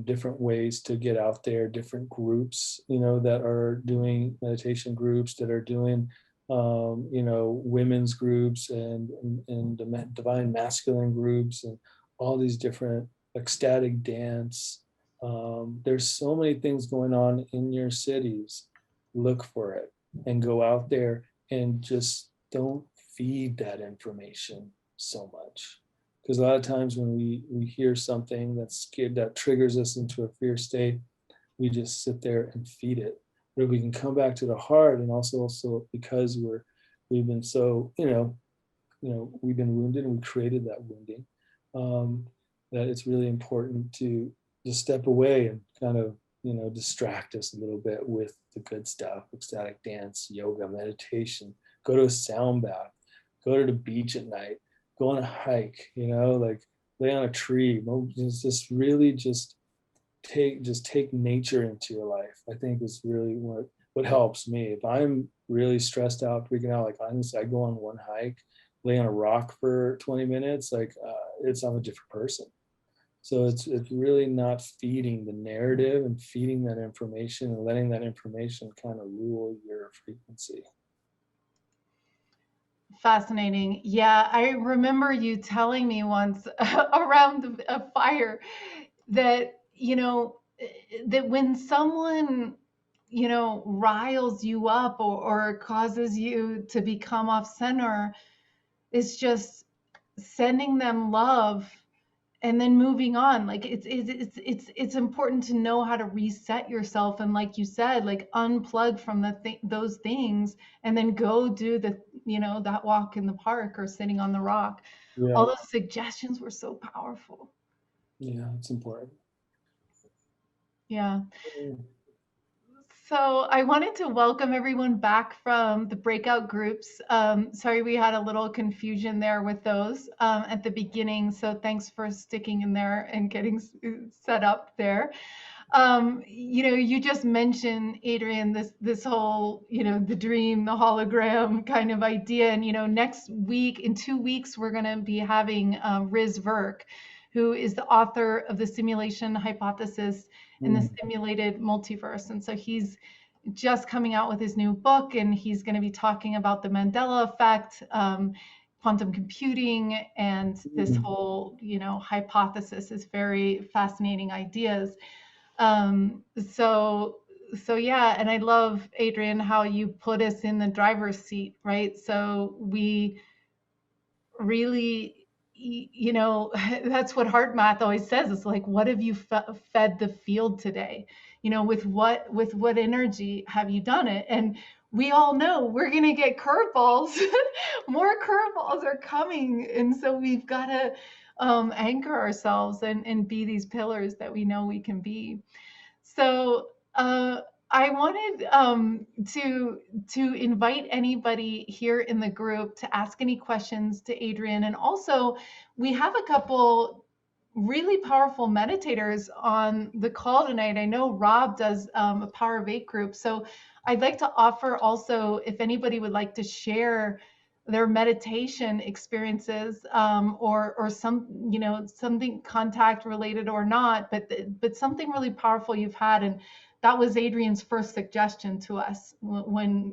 different ways to get out there, different groups that are doing meditation groups, that are doing women's groups, and the divine masculine groups, and all these different ecstatic dance. There's so many things going on in your cities. Look for it and go out there, and just don't feed that information so much, because a lot of times when we hear something that's scared, that triggers us into a fear state, we just sit there and feed it. But if we can come back to the heart, and also because we've been so we've been wounded, and we created that wounding, um, that it's really important to just step away and kind of distract us a little bit with the good stuff: ecstatic dance, yoga, meditation. Go to a sound bath, go to the beach at night, go on a hike, like lay on a tree. Just really just take nature into your life. I think is really what helps me. If I'm really stressed out, freaking out, like honestly, I go on one hike, lay on a rock for 20 minutes, like I'm a different person. So it's really not feeding the narrative and feeding that information and letting that information kind of rule your frequency. Fascinating. Yeah, I remember you telling me once around a fire that, that when someone, riles you up or causes you to become off center, it's just sending them love and then moving on. Like it's important to know how to reset yourself, and like you said, like unplug from those things, and then go do that walk in the park or sitting on the rock. All Yeah, those suggestions were so powerful. yeah, it's important. Yeah. Mm. So I wanted to welcome everyone back from the breakout groups. Sorry, we had a little confusion there with those at the beginning. So thanks for sticking in there and getting set up there. You just mentioned, Adrian, this whole, the dream, the hologram kind of idea. And, next week, in 2 weeks, we're going to be having Riz Verk, who is the author of the simulation hypothesis in the simulated multiverse. And so he's just coming out with his new book, and he's going to be talking about the Mandela effect, quantum computing, and this whole, hypothesis is very fascinating ideas. So yeah, and I love, Adrian, how you put us in the driver's seat, right? So we really, that's what heart math always says. It's like, what have you fed the field today? With what energy have you done it? And we all know we're going to get curveballs. More curveballs are coming. And so we've got to anchor ourselves and be these pillars that we know we can be. So I wanted to invite anybody here in the group to ask any questions to Adrian. And also, we have a couple really powerful meditators on the call tonight. I know Rob does a Power of Eight group. So I'd like to offer also, if anybody would like to share their meditation experiences, or something contact related or not, but something really powerful you've had. And that was Adrian's first suggestion to us when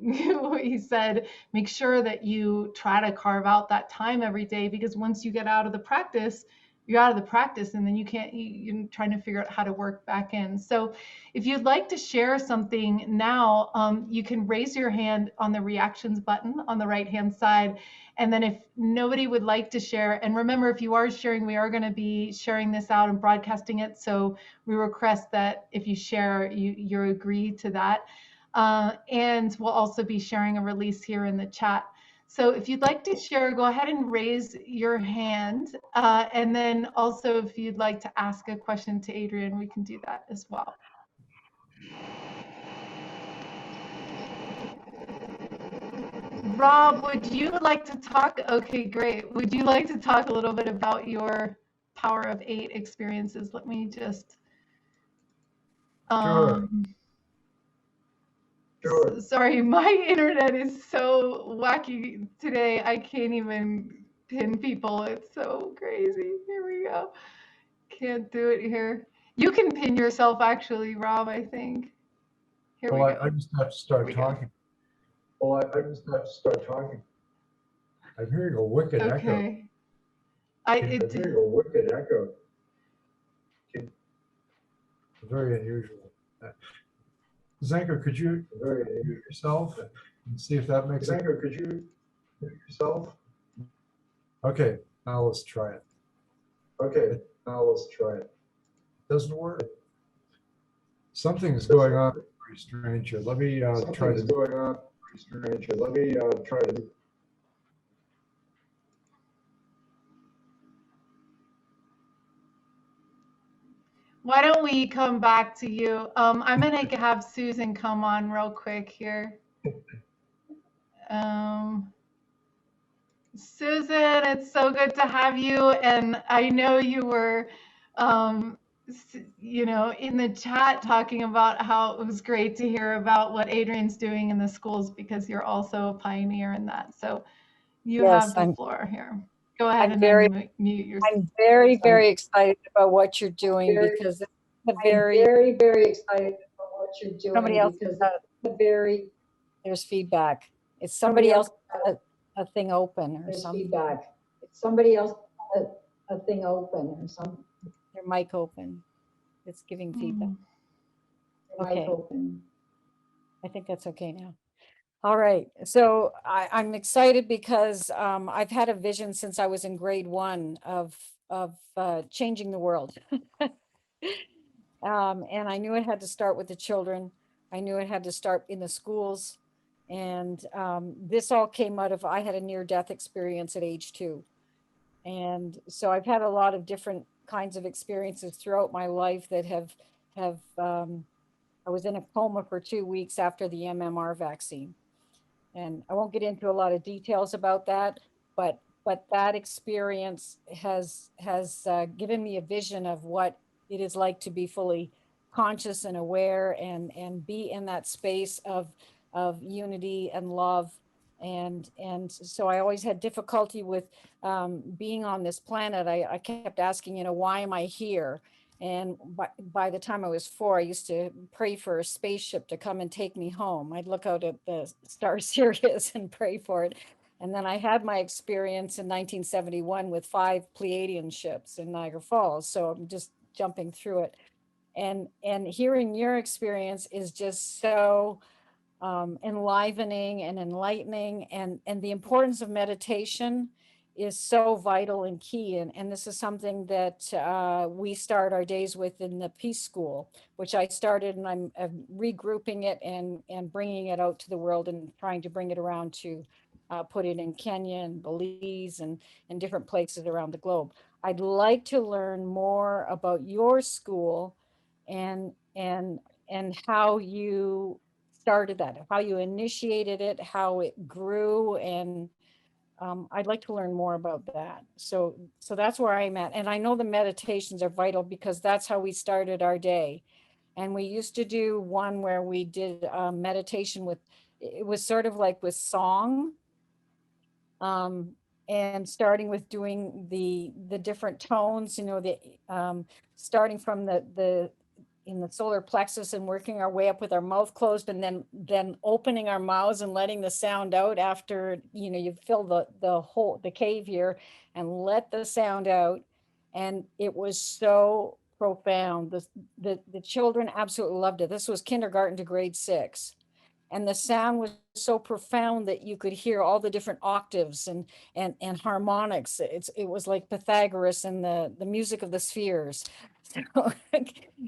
he said, make sure that you try to carve out that time every day, because once you get out of the practice, you're out of the practice, and then you're trying to figure out how to work back in. So if you'd like to share something now, you can raise your hand on the reactions button on the right-hand side. And then if nobody would like to share, and remember, if you are sharing, we are going to be sharing this out and broadcasting it. So we request that if you share, you agree to that. And we'll also be sharing a release here in the chat. So if you'd like to share, go ahead and raise your hand. And then also, if you'd like to ask a question to Adrian, we can do that as well. Rob, would you like to talk? Okay, great. Would you like to talk a little bit about your Power of Eight experiences? Let me just. Sure. Sorry, my internet is so wacky today. I can't even pin people. It's so crazy. Here we go. Can't do it here. You can pin yourself, actually, Rob, I think. Here we go. I just have to start talking. I just have to start talking. I'm hearing a wicked echo. I'm hearing a wicked echo. Very unusual. Zenko, could you mute yourself and see if that makes it? Zenko, could you mute yourself? Okay, now let's try it. Okay, now let's try it. Doesn't work. Something's going on very strange here. Let me try to. Going on very strange here. Let me try to. Why don't we come back to you? I'm going to have Susan come on real quick here. Susan, it's so good to have you. And I know you were, in the chat talking about how it was great to hear about what Adrian's doing in the schools, because you're also a pioneer in that. So you have the floor here. Go ahead and mute yourself. I'm very, very excited about what you're doing, because it's very excited about what you're doing. Somebody else has there's feedback. It's somebody else a thing open or something. Feedback. It's somebody else a thing open or something. Their mic open. It's giving feedback. Okay. Mic open. I think that's okay now. All right, so I'm excited because I've had a vision since I was in grade 1 of changing the world. And I knew it had to start with the children. I knew it had to start in the schools. And this all came out of, I had a near-death experience at age 2. And so I've had a lot of different kinds of experiences throughout my life that have I was in a coma for 2 weeks after the MMR vaccine. And I won't get into a lot of details about that, but that experience has given me a vision of what it is like to be fully conscious and aware and be in that space of unity and love. And so I always had difficulty with being on this planet. I kept asking, why am I here? And by the time I was 4, I used to pray for a spaceship to come and take me home. I'd look out at the star Sirius and pray for it. And then I had my experience in 1971 with 5 Pleiadian ships in Niagara Falls. So I'm just jumping through it. And hearing your experience is just so enlivening and enlightening. And the importance of meditation is so vital and key. And this is something that we start our days with in the Peace School, which I started, and I'm regrouping it and bringing it out to the world and trying to bring it around to put it in Kenya and Belize and different places around the globe. I'd like to learn more about your school and how you started that, how you initiated it, how it grew, and I'd like to learn more about that. So that's where I'm at. And I know the meditations are vital because that's how we started our day. And we used to do one where we did meditation with, it was sort of like with song, and starting with doing the different tones, starting from the in the solar plexus and working our way up with our mouth closed, and then opening our mouths and letting the sound out after, you fill the cave here and let the sound out. And it was so profound. The children absolutely loved it. This was kindergarten to grade 6. And the sound was so profound that you could hear all the different octaves and harmonics. It was like Pythagoras and the music of the spheres. So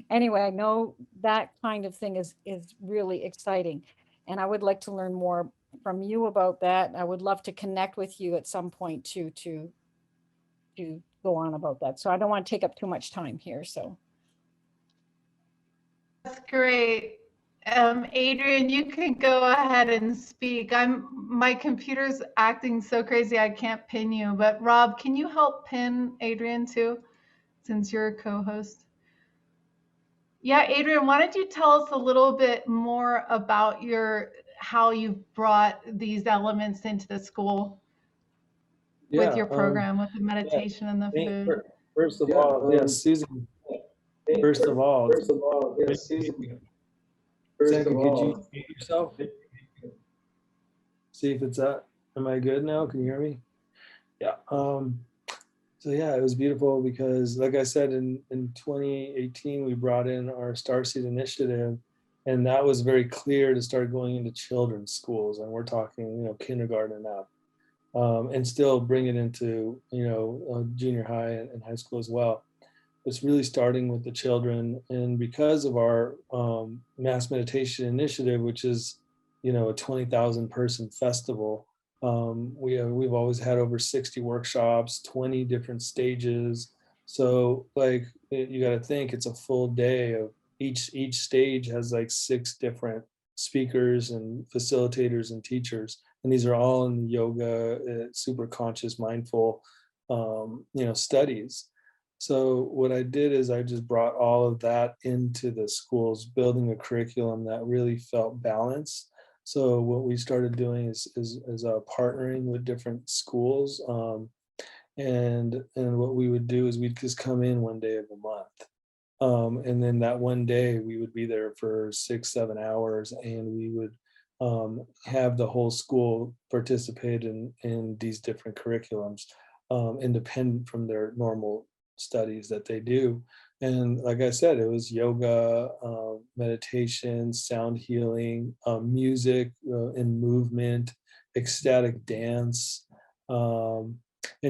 anyway, I know that kind of thing is really exciting. And I would like to learn more from you about that. I would love to connect with you at some point to go on about that. So I don't want to take up too much time here. So that's great. Adrian, you can go ahead and speak. My computer's acting so crazy I can't pin you, but Rob, can you help pin Adrian too, since you're a co-host? Yeah, Adrian, why don't you tell us a little bit more about how you brought these elements into the school with your program, with the meditation and the food? First of all, yes, Susan. First of all, yes, Susan. Sandy, could you mute yourself? See if it's up. Am I good now? Can you hear me? Yeah. So yeah, it was beautiful because, like I said, in 2018, we brought in our Starseed initiative, and that was very clear to start going into children's schools, and we're talking, kindergarten and up, and still bring it into, junior high and high school as well. It's really starting with the children, and because of our mass meditation initiative, which is, a 20,000 person festival. We've always had over 60 workshops, 20 different stages. So you got to think it's a full day of each stage has like 6 different speakers and facilitators and teachers. And these are all in yoga, super conscious, mindful, studies. So what I did is I just brought all of that into the schools, building a curriculum that really felt balanced. So what we started doing is partnering with different schools, and what we would do is we'd just come in one day of the month, and then that one day we would be there for 6-7 hours, and we would have the whole school participate in these different curriculums, independent from their normal studies that they do. And like I said, it was yoga, meditation, sound healing, music and movement, ecstatic dance, and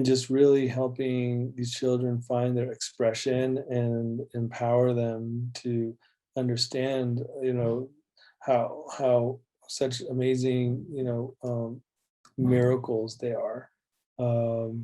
just really helping these children find their expression and empower them to understand, how such amazing, miracles they are.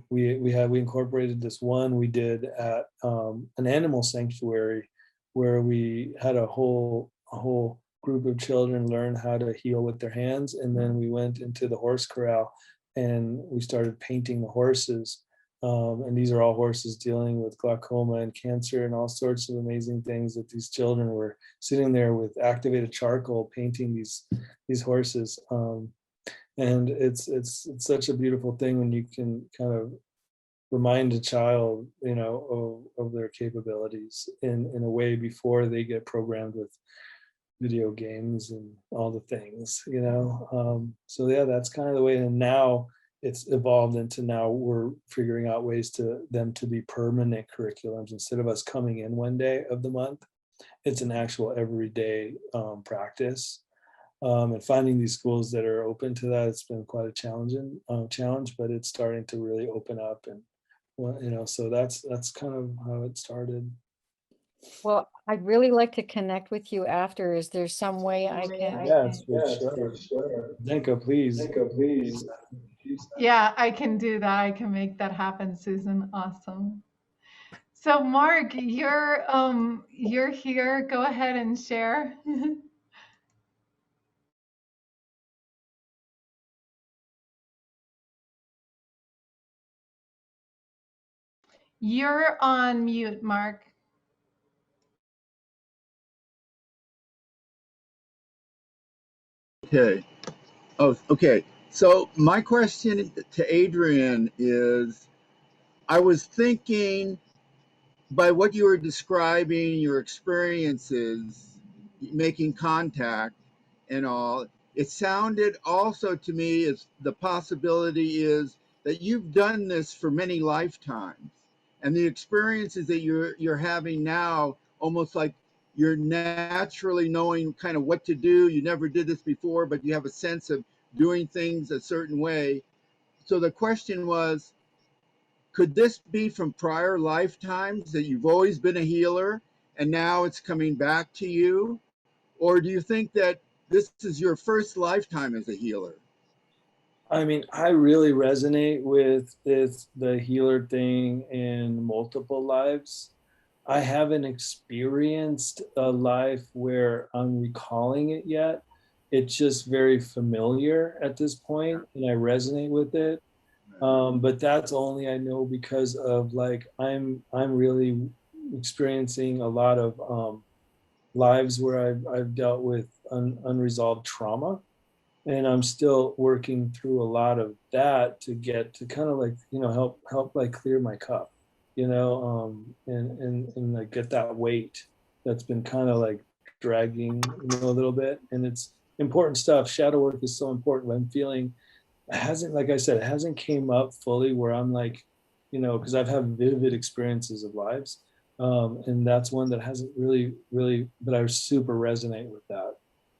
We incorporated this one we did at an animal sanctuary where we had a whole a whole group of children learn how to heal with their hands. And then we went into the horse corral and we started painting the horses. And these are all horses dealing with glaucoma and cancer and all sorts of amazing things that these children were sitting there with activated charcoal painting these horses. And it's such a beautiful thing when you can kind of remind a child, you know, of their capabilities in a way before they get programmed with video games and all the things, you know. So yeah, that's kind of the way. And now it's evolved into, now we're figuring out ways to them to be permanent curriculums. Instead of us coming in one day of the month, it's an actual everyday practice. And finding these schools that are open to that, it's been quite a challenge, but it's starting to really open up. And you know, so that's kind of how it started. Well, I'd really like to connect with you after. Is there some way I can? Yes, for sure. Zenka, please. Yeah, I can do that. I can make that happen, Susan. Awesome. So Mark, you're here. Go ahead and share. You're on mute, Mark. Okay. Oh, okay. So my question to Adrian is, I was thinking, by what you were describing, your experiences, making contact and all, it sounded also to me as the possibility is that you've done this for many lifetimes, and the experiences that you're having now, almost like you're naturally knowing kind of what to do. You never did this before, but you have a sense of doing things a certain way. So the question was, could this be from prior lifetimes that you've always been a healer and now it's coming back to you? Or do you think that this is your first lifetime as a healer? I mean, I really resonate with the healer thing in multiple lives. I haven't experienced a life where I'm recalling it yet. It's just very familiar at this point, and I resonate with it. But that's only, I know, because of, like, I'm really experiencing a lot of lives where I've dealt with unresolved trauma, and I'm still working through a lot of that to get to kind of, like, you know, help like clear my cup, you know, and like get that weight that's been kind of like dragging, you know, a little bit. And it's important stuff. Shadow work is so important. I'm feeling it hasn't, like I said, it hasn't came up fully where I'm like, you know, because I've had vivid experiences of lives. And that's one that hasn't really, but I super resonate with that.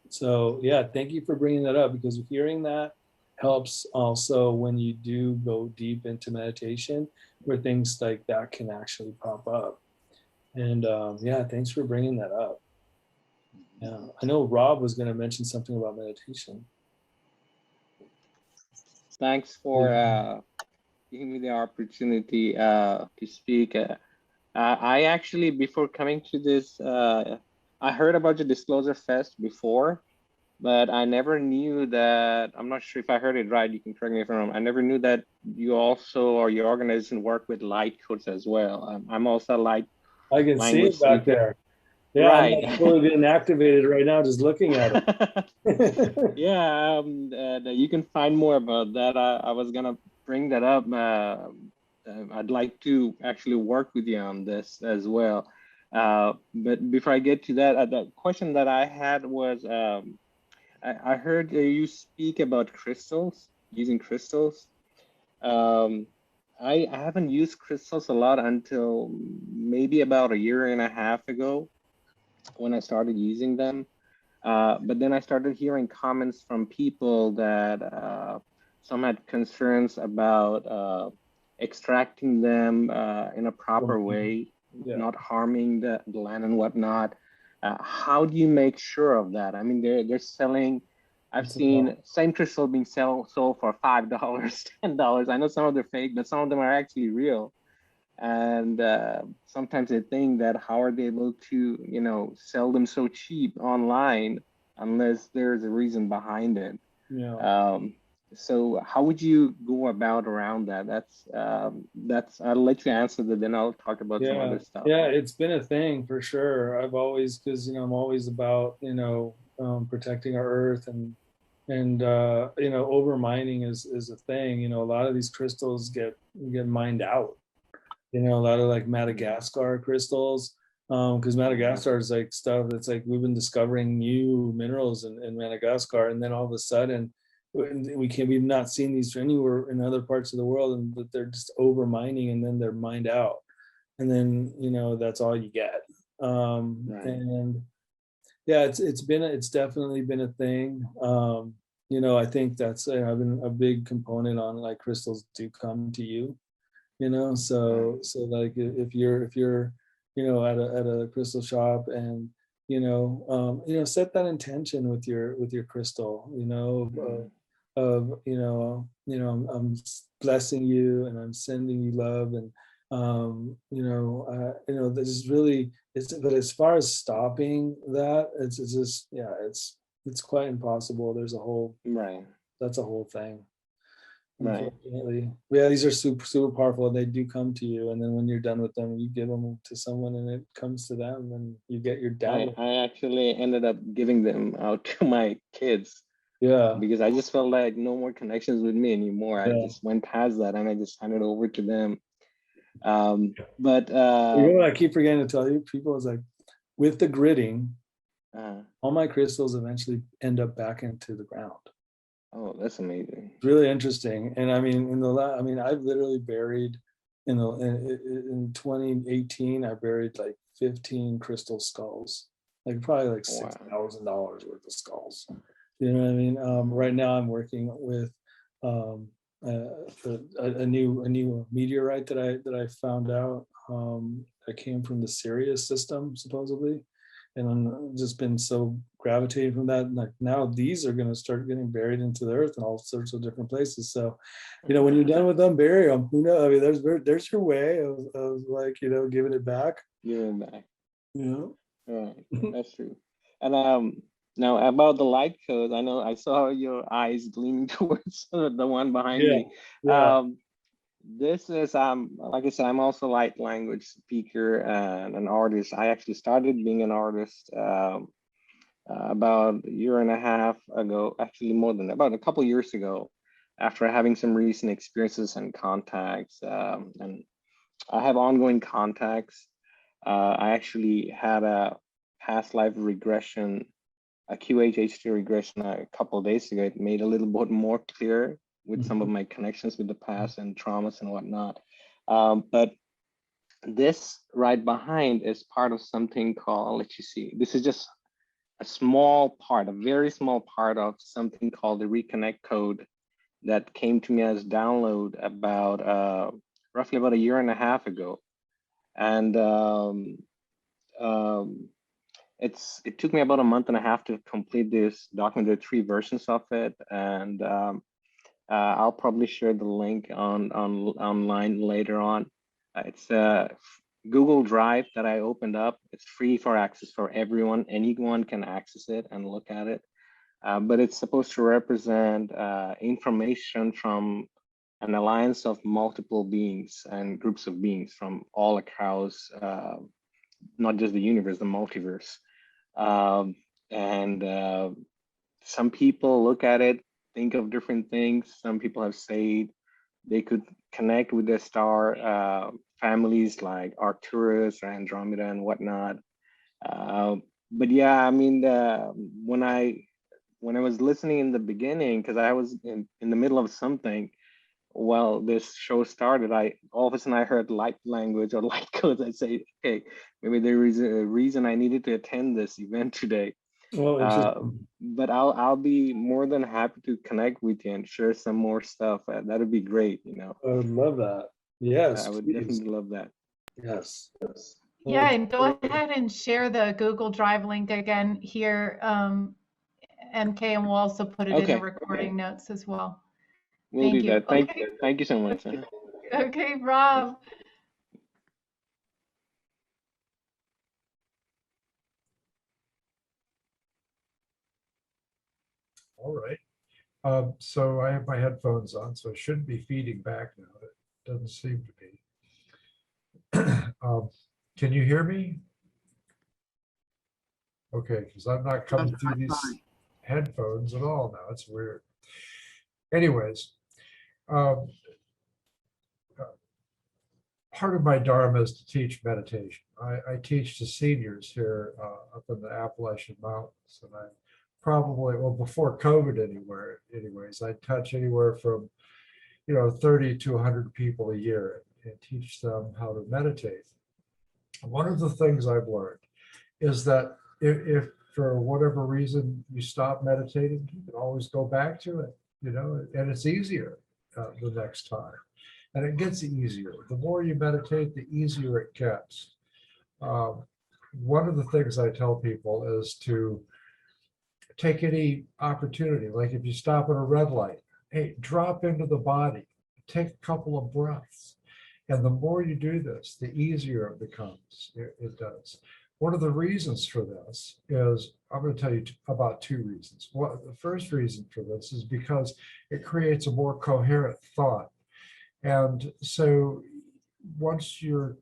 So yeah, thank you for bringing that up, because hearing that helps also when you do go deep into meditation, where things like that can actually pop up. And yeah, thanks for bringing that up. Yeah, I know Rob was going to mention something about meditation. Thanks for giving me the opportunity to speak. I actually, before coming to this, I heard about the DisclosureFest before, but I never knew that. I'm not sure if I heard it right. You can correct me if I'm wrong. I never knew that you also, or your organization, work with light codes as well. I'm also a light. I can see it back there. Yeah, right. I'm totally getting activated right now just looking at it. Yeah, you can find more about that. I was gonna bring that up. I'd like to actually work with you on this as well. But before I get to that, the question that I had was, I heard you speak about crystals, using crystals. I haven't used crystals a lot until maybe about a year and a half ago, when I started using them. But then I started hearing comments from people that some had concerns about extracting them in a proper way, not harming the land and whatnot. How do you make sure of that? I mean, they're selling, I've seen same crystal being sold for $5, $10. I know some of them are fake, but some of them are actually real. And sometimes I think that how are they able to, you know, sell them so cheap online unless there's a reason behind it. Yeah. So how would you go about around that? That's I'll let you answer that, then I'll talk about some Yeah, other stuff. yeah, it's been a thing for sure. I've always, because I'm always about protecting our earth, and over mining is a thing. A lot of these crystals get mined out. A lot of like Madagascar crystals, because Madagascar is like stuff that's like we've been discovering new minerals in Madagascar, and then all of a sudden we've not seen these anywhere in other parts of the world, and but they're just over mining, and then they're mined out, and then that's all you get. Right. And yeah, it's definitely been a thing. I think that's I've been a big component on, like, crystals do come to you. So like if you're at a crystal shop, and set that intention with your crystal, I'm blessing you, and I'm sending you love, and this is really, but as far as stopping that, it's just, yeah, it's quite impossible. There's a whole, Right. that's a whole thing. Right. Unfortunately, yeah, these are super powerful, and they do come to you, and then when you're done with them, you give them to someone, and it comes to them, and you get your dad. I actually ended up giving them out to my kids. Yeah, because I just felt like no more connections with me anymore. I just went past that, and I just handed over to them. But what I keep forgetting to tell you people is, like, with the gridding, all my crystals eventually end up back into the ground. Oh, that's amazing. It's really interesting. And I mean, I've literally buried in 2018, I buried like 15 crystal skulls, like probably like $6,000 worth of skulls. You know what I mean? Right now I'm working with a new meteorite that I found out that came from the Sirius system, supposedly. And I've just been so gravitating from that. Like, now these are going to start getting buried into the earth in all sorts of different places. So, when you're done with them, bury them. Who knows? I mean, there's your way of like, giving it back. Giving back. Right. That's true. And now about the light codes, I know I saw your eyes gleaming towards the one behind me. Yeah. This is like I said, I'm also a light language speaker and an artist. I actually started being an artist about a year and a half ago, actually more than about a couple of years ago, after having some recent experiences and contacts. And I have ongoing contacts. I actually had a past life regression, a QHHT regression a couple of days ago. It made a little bit more clear with some of my connections with the past and traumas and whatnot. But this right behind is part of something called, I'll let you see. This is just a small part, a very small part of something called the Reconnect code that came to me as download about roughly about a year and a half ago. And it took me about a month and a half to complete this document. There are 3 versions of it, and I'll probably share the link online later on. It's a Google Drive that I opened up. It's free for access for everyone. Anyone can access it and look at it. But it's supposed to represent information from an alliance of multiple beings and groups of beings from all across, not just the universe, the multiverse. And some people look at it, think of different things. Some people have said they could connect with their star families like Arcturus or Andromeda and whatnot. But yeah, I mean, when I was listening in the beginning, because I was in the middle of something, while this show started, all of a sudden I heard light language or light codes. I say, okay, maybe there is a reason I needed to attend this event today. But I'll be more than happy to connect with you and share some more stuff. That would be great. I would love that. Yes, I would definitely love that. Yes. Yeah, and go ahead and share the Google Drive link again here, MK, and we'll also put it in the recording notes as well. We'll do that. Thank you so much. Okay, Rob. All right. So I have my headphones on, so it shouldn't be feeding back now. It doesn't seem to be. Can you hear me? Okay, because I'm not coming through these headphones at all now. It's weird. Anyways, part of my dharma is to teach meditation. I teach to seniors here up in the Appalachian Mountains, and I probably, well, before COVID anyways, I touch anywhere from 30 to 100 people a year and teach them how to meditate. One of the things I've learned is that if for whatever reason you stop meditating, you can always go back to it, and it's easier the next time. And it gets easier. The more you meditate, the easier it gets. One of the things I tell people is to take any opportunity, like if you stop at a red light, hey, drop into the body, take a couple of breaths. And the more you do this, the easier it becomes. It does. One of the reasons for this is, I'm going to tell you about two reasons. Well, the first reason for this is because it creates a more coherent thought. And so once you're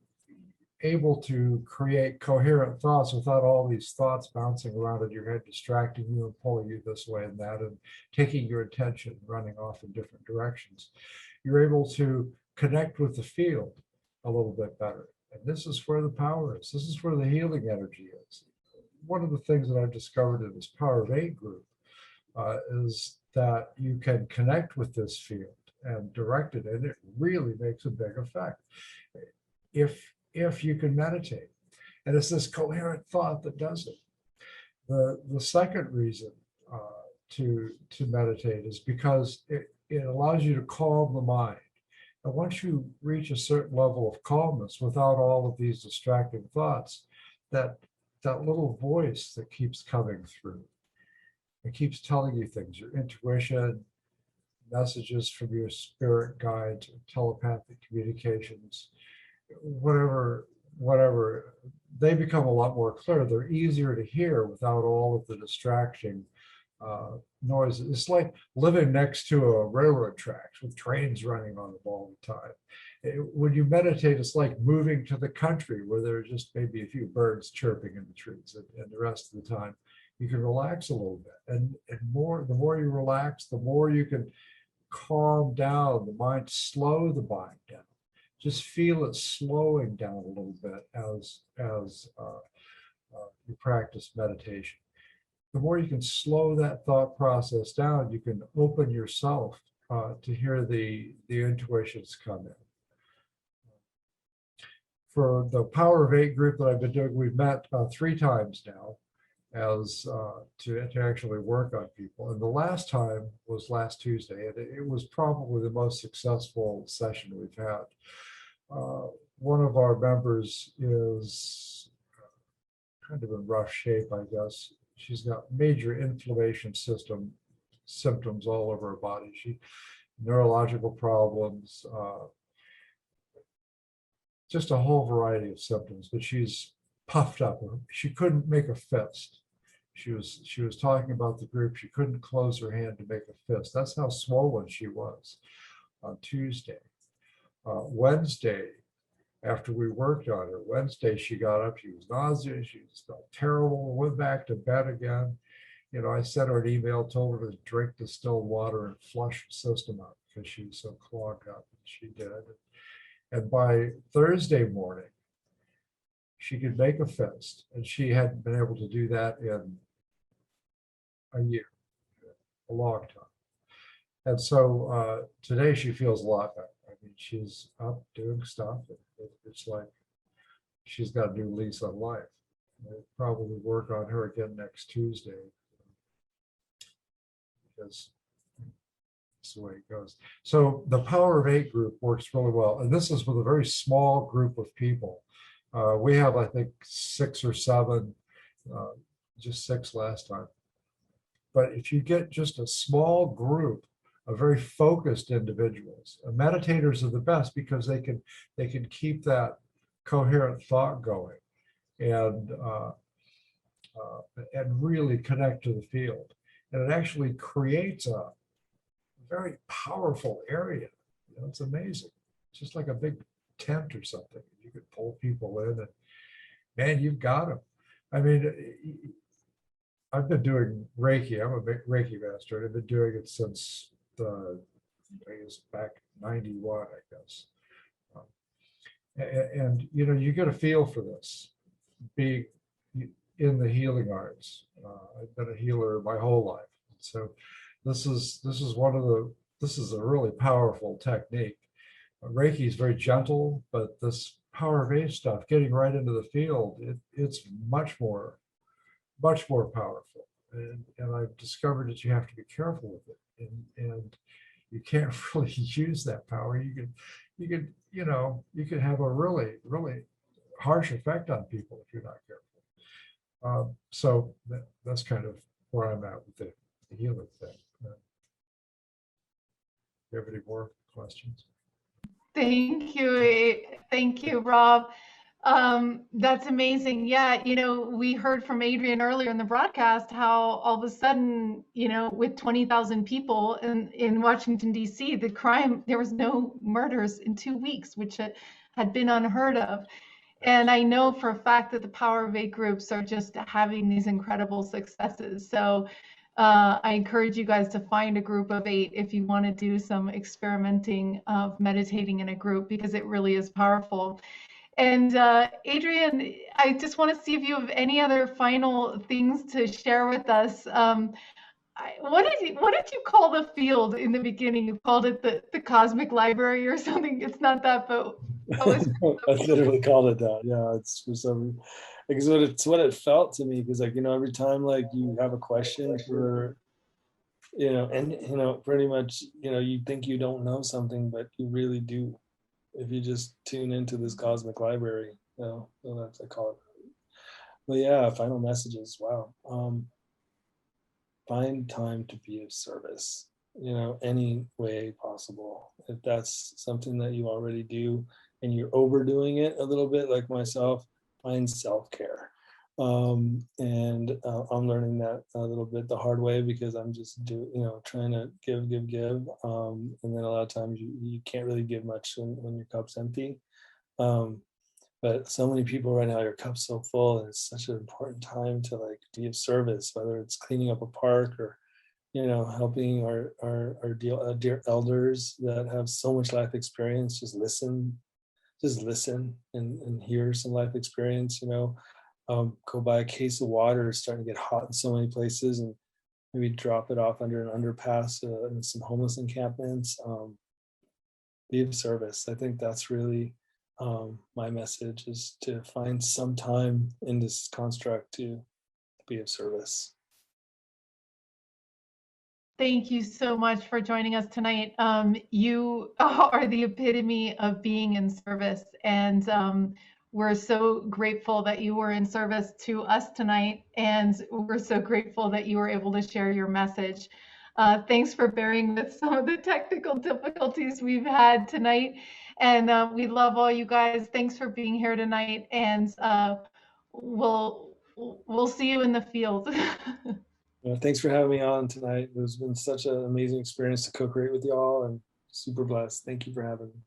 able to create coherent thoughts without all these thoughts bouncing around in your head, distracting you and pulling you this way and that, and taking your attention, running off in different directions, you're able to connect with the field a little bit better. And this is where the power is. This is where the healing energy is. One of the things that I've discovered in this Power of Eight group is that you can connect with this field and direct it, and it really makes a big effect if you can meditate. And it's this coherent thought that does it. The second reason to meditate is because it allows you to calm the mind. And once you reach a certain level of calmness without all of these distracting thoughts, that little voice that keeps coming through, it keeps telling you things, your intuition, messages from your spirit guides, telepathic communications, whatever, they become a lot more clear. They're easier to hear without all of the distracting noise. It's like living next to a railroad tracks with trains running on them all the time. When you meditate, it's like moving to the country where there are just maybe a few birds chirping in the trees, and the rest of the time you can relax a little bit. And the more you relax, the more you can calm down the mind, slow the mind down. Just feel it slowing down a little bit as you practice meditation. The more you can slow that thought process down, you can open yourself to hear the intuitions come in. For the Power of Eight group that I've been doing, we've met 3 times now as to actually work on people. And the last time was last Tuesday, and it was probably the most successful session we've had. One of our members is kind of in rough shape, I guess. She's got major inflammation symptoms all over her body. Neurological problems, just a whole variety of symptoms, but she's puffed up. She couldn't make a fist. She was talking about the group. She couldn't close her hand to make a fist. That's how swollen she was on Tuesday. Wednesday, after we worked on her, Wednesday she got up, she was nauseous, she felt terrible, went back to bed again. I sent her an email, told her to drink distilled water and flush the system out because she was so clogged up, and she did. And by Thursday morning, she could make a fist, and she hadn't been able to do that in a year, a long time. And so today she feels a lot better. I mean, she's up doing stuff. It's like she's got a new lease on life. We'll probably work on her again next Tuesday because that's the way it goes. So the Power of Eight group works really well. And this is with a very small group of people. We have, I think, 6 or 7, just 6 last time. But if you get just a small group of very focused individuals, meditators are the best because they can keep that coherent thought going and really connect to the field. and it actually creates a very powerful area. You know, it's amazing. It's just like a big tent or something. You could pull people in, and man, you've got them. I mean, I've been doing Reiki. I'm a big Reiki master, and I've been doing it since I guess back 91, I guess. And you know, you get a feel for this, being in the healing arts. I've been a healer my whole life, so this is a really powerful technique. Reiki is very gentle, but this power of eight stuff, getting right into the field, it's much more powerful. And I've discovered that you have to be careful with it, and you can't really use that power. You could have a really harsh effect on people if you're not careful. So that's kind of where I'm at with the healing thing. Do you have any more questions? Thank you, Rob. That's amazing. Yeah, you know, we heard from Adrian earlier in the broadcast how all of a sudden, you know, with 20,000 people in Washington, D.C., there was no murders in 2 weeks, which had been unheard of. And I know for a fact that the Power of Eight groups are just having these incredible successes. So I encourage you guys to find a group of 8 if you want to do some experimenting of meditating in a group, because it really is powerful. And Adrian, I just want to see if you have any other final things to share with us. What did you call the field in the beginning? You called it the cosmic library or something. It's not that, but that was I literally called it that. Yeah, it's for some, because it's what it felt to me. Because like, you know, every time like you have a question for, you know, and you know, pretty much, you know, you think you don't know something, but you really do if you just tune into this cosmic library. You know, so that's I call it. But yeah, final messages. Wow. Find time to be of service, you know, any way possible. If that's something that you already do and you're overdoing it a little bit, like myself, find self-care. And I'm learning that a little bit the hard way, because I'm just trying to give. And then a lot of times you can't really give much when your cup's empty. But so many people right now, your cup's so full, and it's such an important time to like be of service, whether it's cleaning up a park or, you know, helping our dear elders that have so much life experience. Just listen and hear some life experience, you know. Go buy a case of water. It's starting to get hot in so many places, and maybe drop it off under an underpass in some homeless encampments. Be of service. I think that's really my message, is to find some time in this construct to be of service. Thank you so much for joining us tonight. You are the epitome of being in service, and we're so grateful that you were in service to us tonight, and we're so grateful that you were able to share your message. Thanks for bearing with some of the technical difficulties we've had tonight, and we love all you guys. Thanks for being here tonight, and we'll see you in the field. Thanks for having me on tonight. It's been such an amazing experience to co-create with y'all, and super blessed. Thank you for having me.